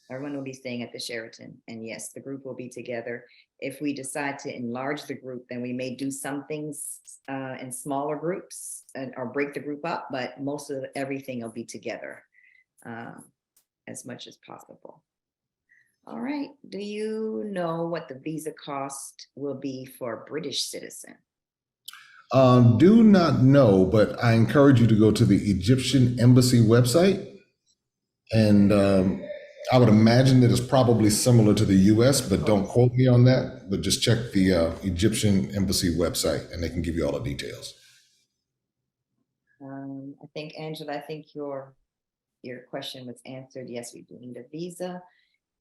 Everyone will be staying at the Sheraton. And yes, the group will be together. If we decide to enlarge the group, then we may do some things in smaller groups or break the group up, but most of everything will be together as much as possible. All right. Do you know what the visa cost will be for a British citizen? Do not know, but I encourage you to go to the Egyptian Embassy website. And I would imagine that it's probably similar to the US, but don't quote me on that. But just check the Egyptian Embassy website and they can give you all the details. I think, Angela, your question was answered. Yes, we do need a visa.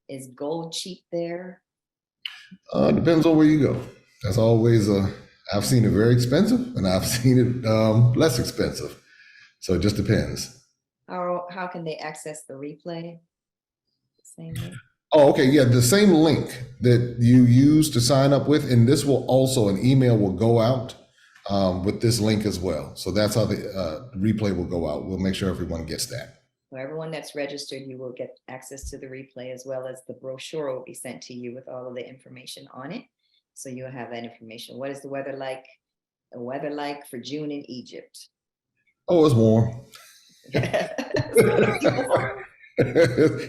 Is gold cheap there? Depends on where you go. That's always I've seen it very expensive and I've seen it less expensive. So it just depends. How can they access the replay? Same link? Oh, okay. Yeah, the same link that you use to sign up with, and this will also, an email will go out with this link as well. So that's how the replay will go out. We'll make sure everyone gets that. For everyone that's registered, you will get access to the replay, as well as the brochure will be sent to you with all of the information on it. So you'll have that information. What is the weather like? The weather like for June in Egypt? Oh, it's warm.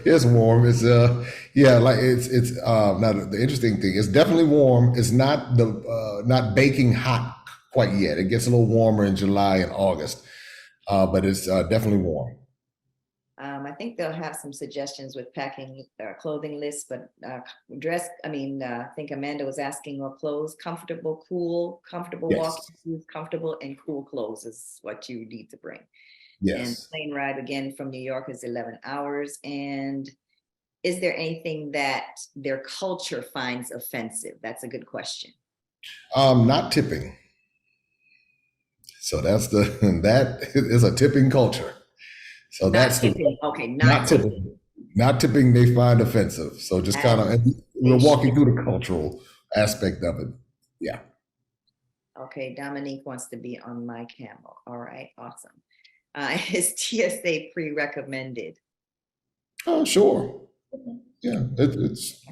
It's warm. It's it's now the interesting thing, it's definitely warm. It's not not baking hot quite yet. It gets a little warmer in July and August, but it's definitely warm. I think they'll have some suggestions with packing clothing lists, but I think Amanda was asking what clothes, comfortable, cool, comfortable Yes. walking shoes, comfortable and cool clothes is what you need to bring. Yes. And plane ride again from New York is 11 hours. And is there anything that their culture finds offensive? That's a good question. Not tipping. So that is a tipping culture. So that's tipping. Okay, not tipping. Not tipping they find offensive. So just kind of, we're walking through the cultural aspect of it. Yeah. Okay, Dominique wants to be on my camel. All right, awesome. Is TSA pre-recommended? Oh, sure. Yeah, it's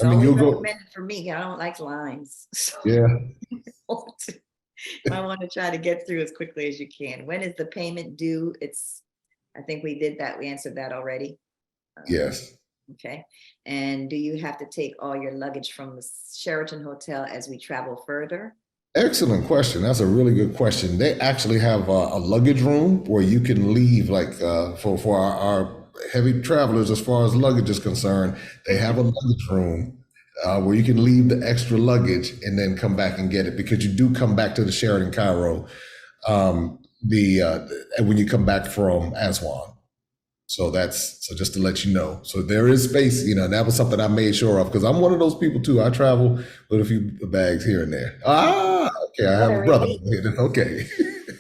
always recommended for me. I don't like lines. So yeah. I want to try to get through as quickly as you can. When is the payment due? I think we did that. We answered that already. Yes. Okay. And do you have to take all your luggage from the Sheraton Hotel as we travel further? Excellent question. That's a really good question. They actually have a luggage room where you can leave, like for our heavy travelers, as far as luggage is concerned, they have a luggage room where you can leave the extra luggage and then come back and get it, because you do come back to the Sheraton Cairo when you come back from Aswan. So so just to let you know. So there is space, and that was something I made sure of, because I'm one of those people too. I travel with a few bags here and there. Okay, I What have a a brother. relief. Okay.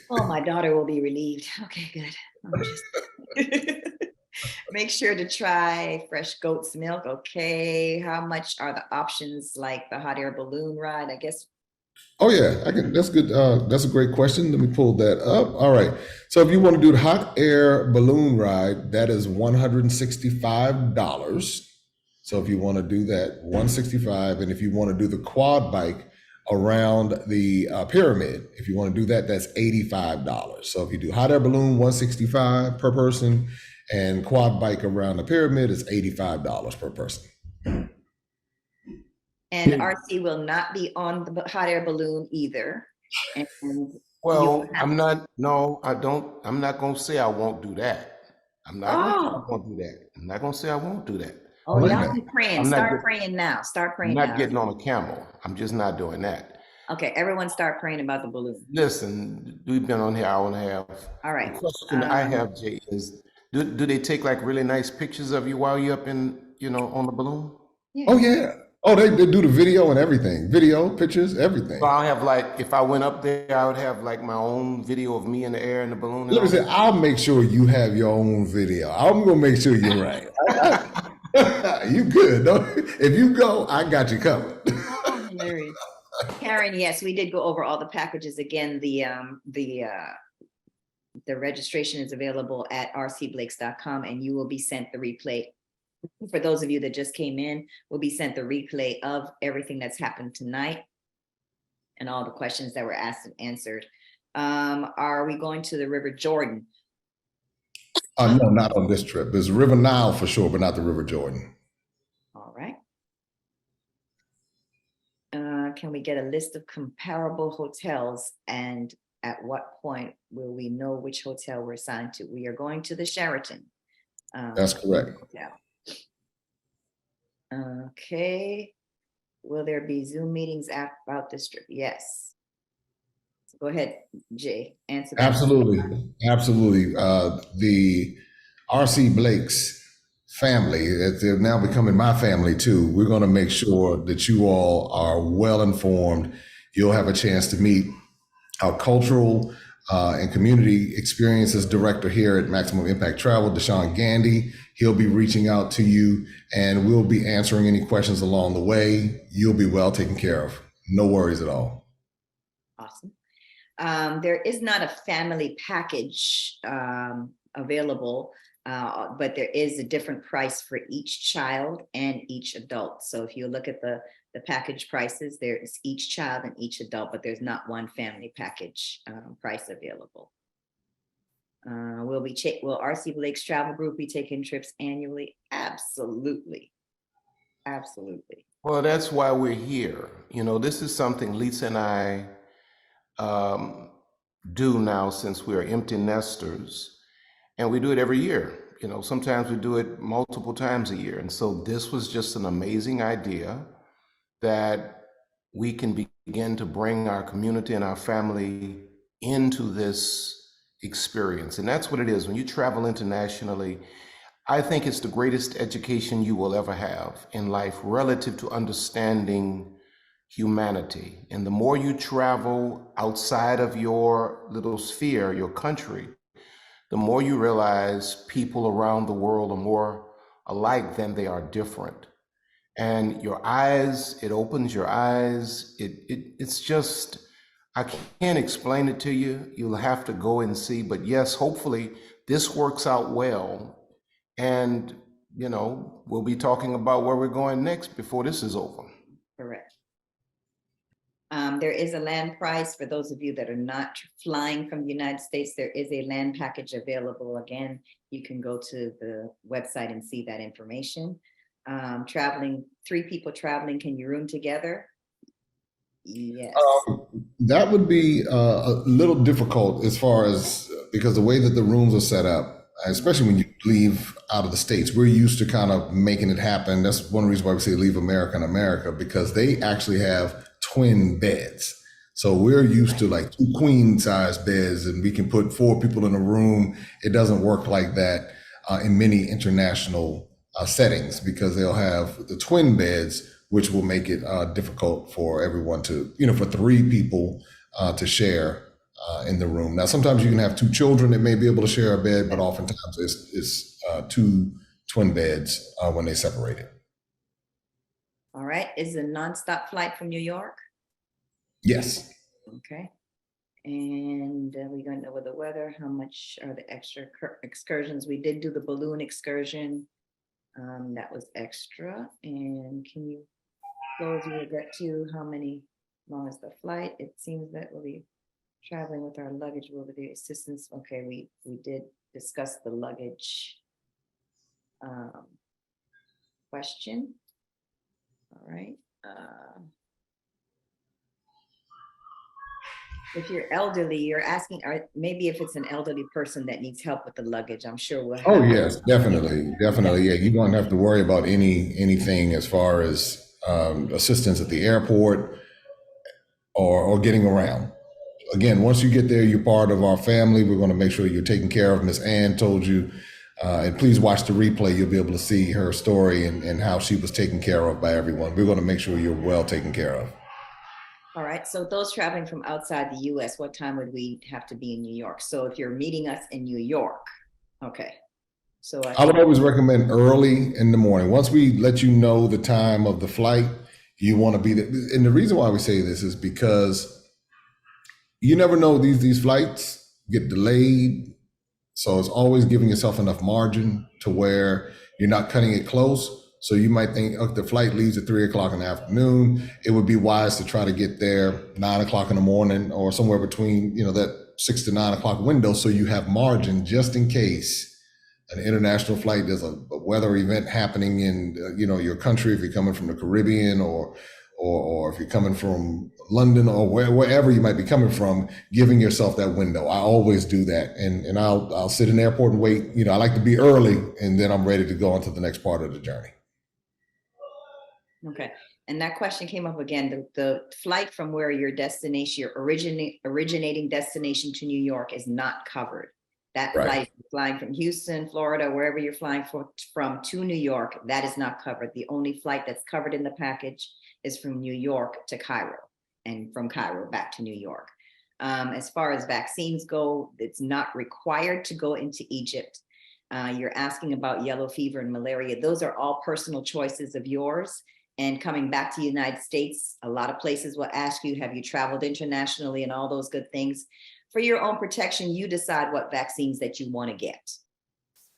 Oh, my daughter will be relieved. Okay, good. I'm just make sure to try fresh goat's milk. Okay, how much are the options like the hot air balloon ride? I guess. Oh yeah, I can. That's good. That's a great question. Let me pull that up. All right. So if you want to do the hot air balloon ride, that is $165. So if you want to do that, 165, and if you want to do the quad bike around the pyramid, if you want to do that, that's $85. So if you do hot air balloon, 165 per person, and quad bike around the pyramid is $85 per person. And RC will not be on the hot air balloon either. And Well, I'm not. No, I don't. I'm not gonna say I won't do that. I'm not gonna say I won't do that. I'm not gonna say I won't do that. Oh, Wait a y'all minute. be praying. I'm not Start get- praying now. Start I'm praying not now. getting on a camel. I'm just not doing that. Okay, everyone start praying about the balloon. Listen, we've been on here an hour and a half. All right. The question I have, Jay, is do they take like really nice pictures of you while you're up in, on the balloon? Oh yeah. Oh, they do the video and everything. Video, pictures, everything. So I'll have like, if I went up there, I would have like my own video of me in the air in the balloon. Let me say, I'll make sure you have your own video. I'm gonna make sure you're right. You good? If you go, I got you covered. Oh, hilarious. Karen, yes, we did go over all the packages again. The registration is available at rcblakes.com, and you will be sent the replay. For those of you that just came in, will be sent the replay of everything that's happened tonight and all the questions that were asked and answered. Are we going to the River Jordan? No, not on this trip. There's River Nile for sure, but not the River Jordan. All right. Can we get a list of comparable hotels, and at what point will we know which hotel we're assigned to? We are going to the Sheraton. That's correct. Hotel. Okay. Will there be Zoom meetings about this trip? Yes. So go ahead, Jay. Answer that. Absolutely. Absolutely. The RC Blake's family, they're now becoming my family too. We're going to make sure that you all are well informed. You'll have a chance to meet our cultural and community experiences director here at Maximum Impact Travel, Deshaun Gandy. He'll be reaching out to you, and we'll be answering any questions along the way. You'll be well taken care of. No worries at all. Awesome. There is not a family package available, but there is a different price for each child and each adult. So if you look at the package prices, there is each child and each adult, but there's not one family package price available. Will RC Blake's Travel Group be taking trips annually? Absolutely. Absolutely. Well, that's why we're here. This is something Lisa and I do now, since we are empty nesters, and we do it every year. Sometimes we do it multiple times a year. And so this was just an amazing idea that we can begin to bring our community and our family into this experience. And that's what it is. When you travel internationally, I think it's the greatest education you will ever have in life relative to understanding humanity. And the more you travel outside of your little sphere, your country, the more you realize people around the world are more alike than they are different. And your eyes, it opens your eyes. It's just, I can't explain it to you. You'll have to go and see. But yes, hopefully this works out well. And, we'll be talking about where we're going next before this is over. Correct. There is a land price for those of you that are not flying from the United States. There is a land package available. Again, you can go to the website and see that information. Traveling, 3 people traveling, can you room together? Yes. That would be a little difficult as far as because the way that the rooms are set up, especially when you leave out of the States, we're used to kind of making it happen. That's one reason why we say leave America in America, because they actually have twin beds. So we're used to like 2 queen size beds and we can put 4 people in a room. It doesn't work like that in many international settings because they'll have the twin beds, which will make it difficult for everyone to, for 3 people to share in the room. Now, sometimes you can have 2 children that may be able to share a bed, but oftentimes it's 2 twin beds when they separate it. All right. Is it a nonstop flight from New York? Yes. Okay. And we're going to know the weather. How much are the extra excursions? We did do the balloon excursion. That was extra. And can you close? You will get to how many long is the flight? It seems that we'll be traveling with our luggage. Will the assistance? Okay, we did discuss the luggage question. All right. If you're elderly, you're asking, or maybe if it's an elderly person that needs help with the luggage, I'm sure we'll have. Oh yes, definitely. Yeah, you don't have to worry about anything as far as assistance at the airport or getting around. Again, once you get there, you're part of our family. We're going to make sure you're taken care of. Miss Ann told you, and please watch the replay. You'll be able to see her story and how she was taken care of by everyone. We're going to make sure you're well taken care of. All right. So those traveling from outside the U.S., what time would we have to be in New York? So if you're meeting us in New York, okay. So I would always recommend early in the morning. Once we let you know the time of the flight, you want to be there. And the reason why we say this is because you never know, these flights get delayed. So it's always giving yourself enough margin to where you're not cutting it close. So you might think, oh, the flight leaves at 3 o'clock in the afternoon. It would be wise to try to get there 9 o'clock in the morning or somewhere between, that 6 to 9 o'clock window. So you have margin just in case an international flight, there's a weather event happening in, your country, if you're coming from the Caribbean or if you're coming from London or wherever you might be coming from, giving yourself that window. I always do that. And I'll sit in the airport and wait. I like to be early and then I'm ready to go on to the next part of the journey. Okay. And that question came up again. The flight from where your destination, your originating destination to New York is not covered. That flight flying from Houston, Florida, wherever you're flying from to New York, that is not covered. The only flight that's covered in the package is from New York to Cairo and from Cairo back to New York. As far as vaccines go, it's not required to go into Egypt. You're asking about yellow fever and malaria. Those are all personal choices of yours. And coming back to the United States, a lot of places will ask you, have you traveled internationally and all those good things? For your own protection, you decide what vaccines that you want to get.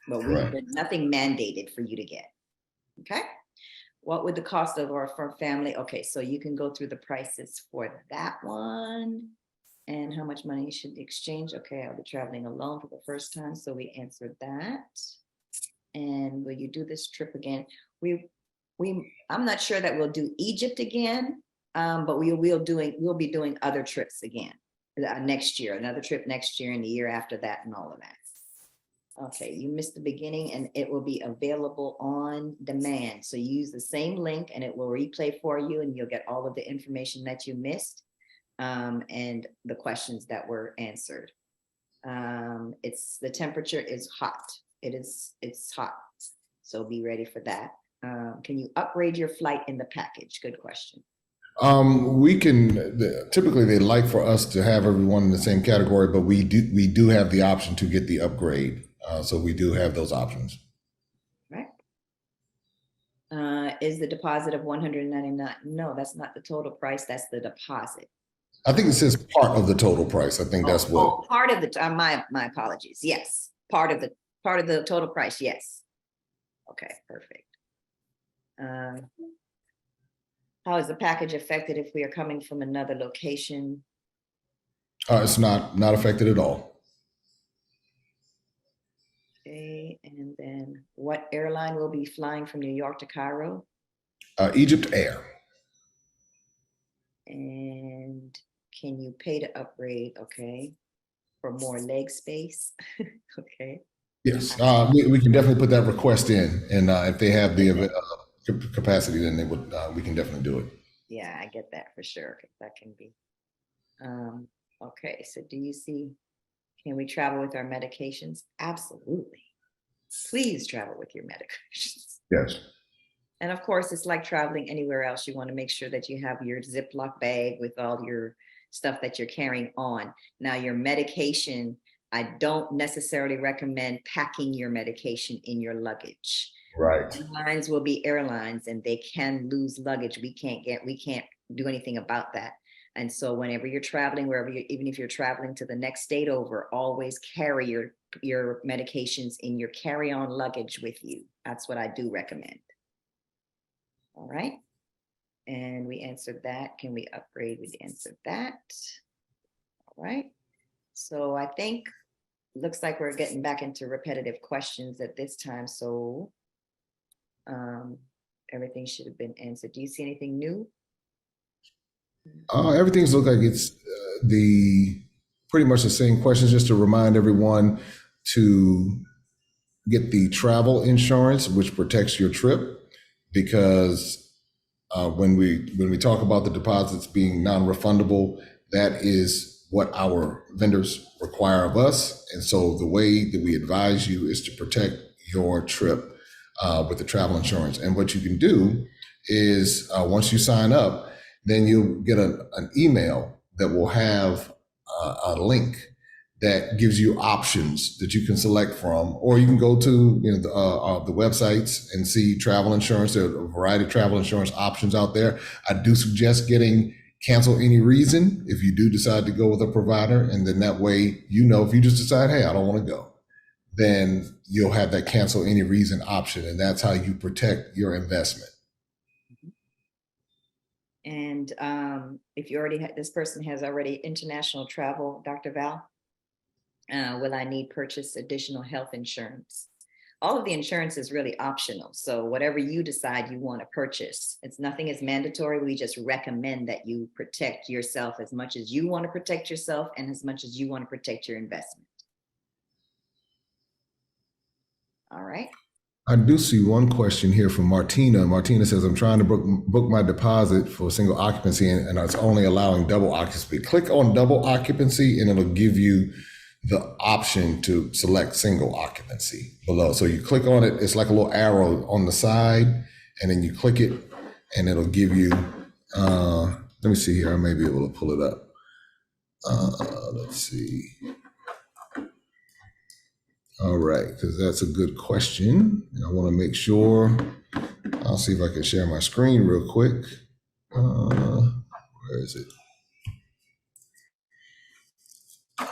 But there's nothing mandated for you to get. Okay. What would the cost of our for family? Okay, so you can go through the prices for that one. And how much money should the exchange? Okay, I'll be traveling alone for the first time. So we answered that. And will you do this trip again? I'm not sure that we'll do Egypt again, but we'll be doing other trips again next year, another trip next year and the year after that and all of that. Okay, you missed the beginning and it will be available on demand. So you use the same link and it will replay for you and you'll get all of the information that you missed and the questions that were answered. The temperature is hot. It's hot. So be ready for that. Can you upgrade your flight in the package? Good question. We can, typically they like for us to have everyone in the same category, but we do have the option to get the upgrade. So we do have those options. Right. Is the deposit of $199? No, that's not the total price. That's the deposit. I think it says part of the total price. I think that's what. Oh, part of the, my apologies. Yes. Part of the total price. Yes. Okay, perfect. How is the package affected if we are coming from another location? It's not affected at all. Okay, and then what airline will be flying from New York to Cairo? Egypt Air. And can you pay to upgrade? Okay. For more leg space. Okay. Yes, we can definitely put that request in, and if they have the capacity, then they would. We can definitely do it. Yeah, I get that for sure. 'Cause that can be. Okay, so do you see, can we travel with our medications? Absolutely. Please travel with your medications. Yes. And of course, it's like traveling anywhere else. You want to make sure that you have your Ziploc bag with all your stuff that you're carrying on. Now, your medication, I don't necessarily recommend packing your medication in your luggage. Right. Airlines will be airlines and they can lose luggage. We can't do anything about that. And so whenever you're traveling, wherever you, even if you're traveling to the next state over, always carry your medications in your carry-on luggage with you. That's what I do recommend. All right. And we answered that. Can we upgrade? We answered that. All right. So I think looks like we're getting back into repetitive questions at this time. So everything should have been answered. Do you see anything new? Everything's look like it's the pretty much the same questions. Just to remind everyone to get the travel insurance, which protects your trip, because when we talk about the deposits being non-refundable, that is what our vendors require of us. And so the way that we advise you is to protect your trip with the travel insurance. And what you can do is once you sign up, then you'll get an email that will have a link that gives you options that you can select from, or you can go to the websites and see travel insurance. There are a variety of travel insurance options out there. I do suggest getting cancel any reason if you do decide to go with a provider, and then that way, if you just decide, hey, I don't want to go, then you'll have that cancel any reason option, and that's how you protect your investment. And if you already this person has already international travel, Dr. Val, will I need purchase additional health insurance? All of the insurance is really optional. So whatever you decide you want to purchase, nothing is mandatory. We just recommend that you protect yourself as much as you want to protect yourself and as much as you want to protect your investment. All right. I do see one question here from Martina. Martina says, I'm trying to book my deposit for single occupancy and it's only allowing double occupancy. Click on double occupancy and it'll give you the option to select single occupancy below. So you click on it, it's like a little arrow on the side, and then you click it and it'll give you, let me see here, I may be able to pull it up. Let's see. All right, because that's a good question. And I want to make sure, I'll see if I can share my screen real quick. Where is it?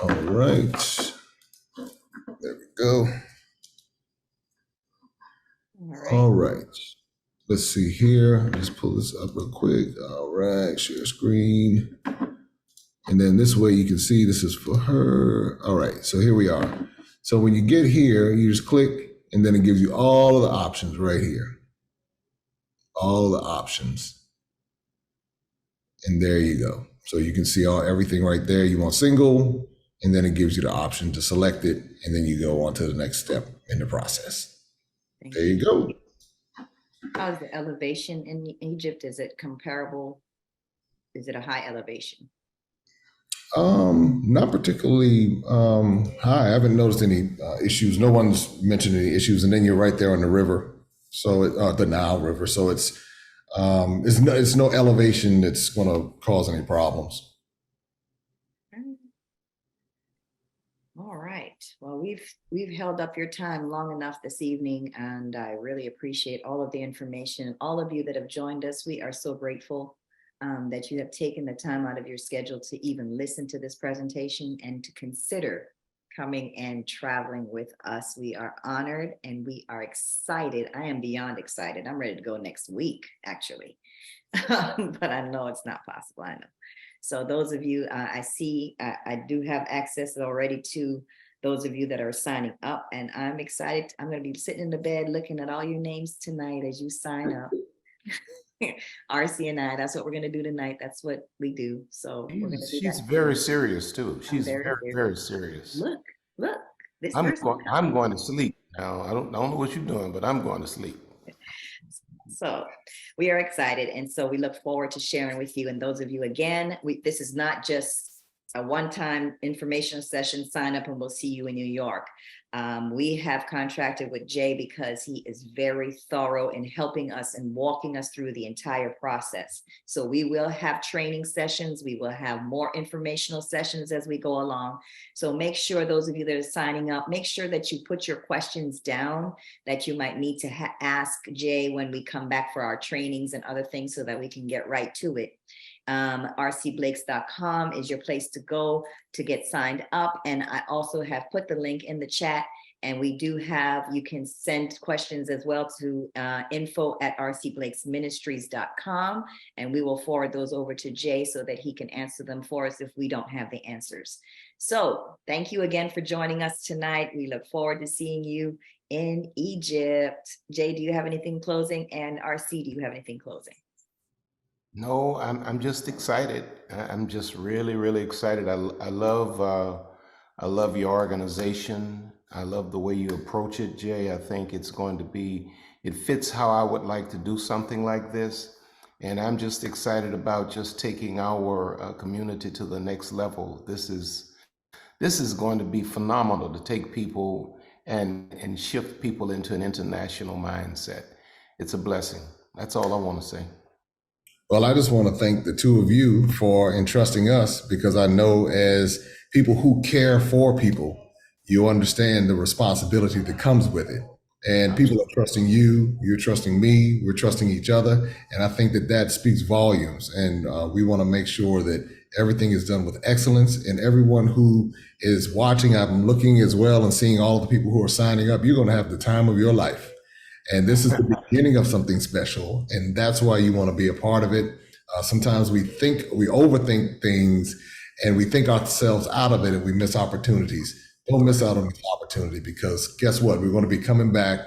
All right, there we go. All right, let's see here. Let's pull this up real quick. All right, share screen. And then this way you can see this is for her. All right, so here we are. So when you get here, you just click and then it gives you all of the options right here. All the options. And there you go. So you can see everything right there. You want single, and then it gives you the option to select it, and then you go on to the next step in the process. There you go. How is the elevation in Egypt? Is it comparable? Is it a high elevation? Not particularly high. I haven't noticed any issues. No one's mentioned any issues. And then you're right there on the river, so the Nile River. So it's no elevation that's going to cause any problems. All right. Well, we've held up your time long enough this evening, and I really appreciate all of the information. All of you that have joined us, we are so grateful that you have taken the time out of your schedule to even listen to this presentation and to consider coming and traveling with us. We are honored and we are excited. I am beyond excited. I'm ready to go next week, actually, but I know it's not possible. I know. So those of you, I see, I do have access already to those of you that are signing up, and I'm excited. I'm going to be sitting in the bed looking at all your names tonight as you sign up. RC and I, that's what we're going to do tonight. That's what we do. So we're going to do She's that. very serious too. I'm She's very very, serious. very serious. Look, this I'm person. going, I'm going to sleep now. I don't know what you're doing, but I'm going to sleep. So we are excited. And so we look forward to sharing with you. And those of you, again, this is not just a one-time informational session. Sign up and we'll see you in New York. We have contracted with Jay because he is very thorough in helping us and walking us through the entire process. So we will have training sessions. We will have more informational sessions as we go along. So make sure those of you that are signing up, make sure that you put your questions down that you might need to ask Jay when we come back for our trainings and other things so that we can get right to it. rcblakes.com is your place to go to get signed up. And I also have put the link in the chat, and we do have, you can send questions as well to info@rcblakesministries.com, and we will forward those over to Jay so that he can answer them for us if we don't have the answers. So thank you again for joining us tonight. We look forward to seeing you in Egypt. Jay, do you have anything closing? And RC, do you have anything closing? No, I'm just excited. I'm just really, really excited. I love your organization. I love the way you approach it, Jay. I think it's going to be, it fits how I would like to do something like this. And I'm just excited about just taking our community to the next level. This is going to be phenomenal to take people and shift people into an international mindset. It's a blessing. That's all I want to say. Well, I just want to thank the two of you for entrusting us, because I know as people who care for people, you understand the responsibility that comes with it. And people are trusting you, you're trusting me, we're trusting each other. And I think that that speaks volumes. And we want to make sure that everything is done with excellence. And everyone who is watching, I'm looking as well and seeing all the people who are signing up, you're going to have the time of your life. And this is the beginning of something special. And that's why you want to be a part of it. Sometimes we overthink things and we think ourselves out of it and we miss opportunities. Don't miss out on this opportunity, because guess what? We're going to be coming back.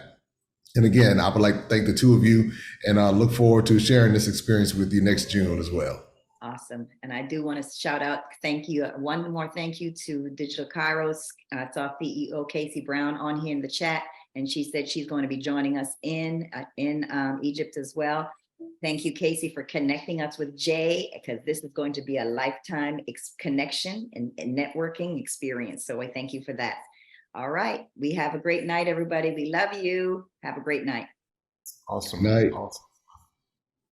And again, I would like to thank the two of you, and I look forward to sharing this experience with you next June as well. Awesome. And I do want to shout out, thank you. One more thank you to Digital Kairos. I saw CEO Casey Brown on here in the chat, and she said she's going to be joining us in Egypt as well. Thank you, Casey, for connecting us with Jay, because this is going to be a lifetime connection and networking experience. So I thank you for that. All right. We have a great night, everybody. We love you. Have a great night. Awesome. Night. Awesome.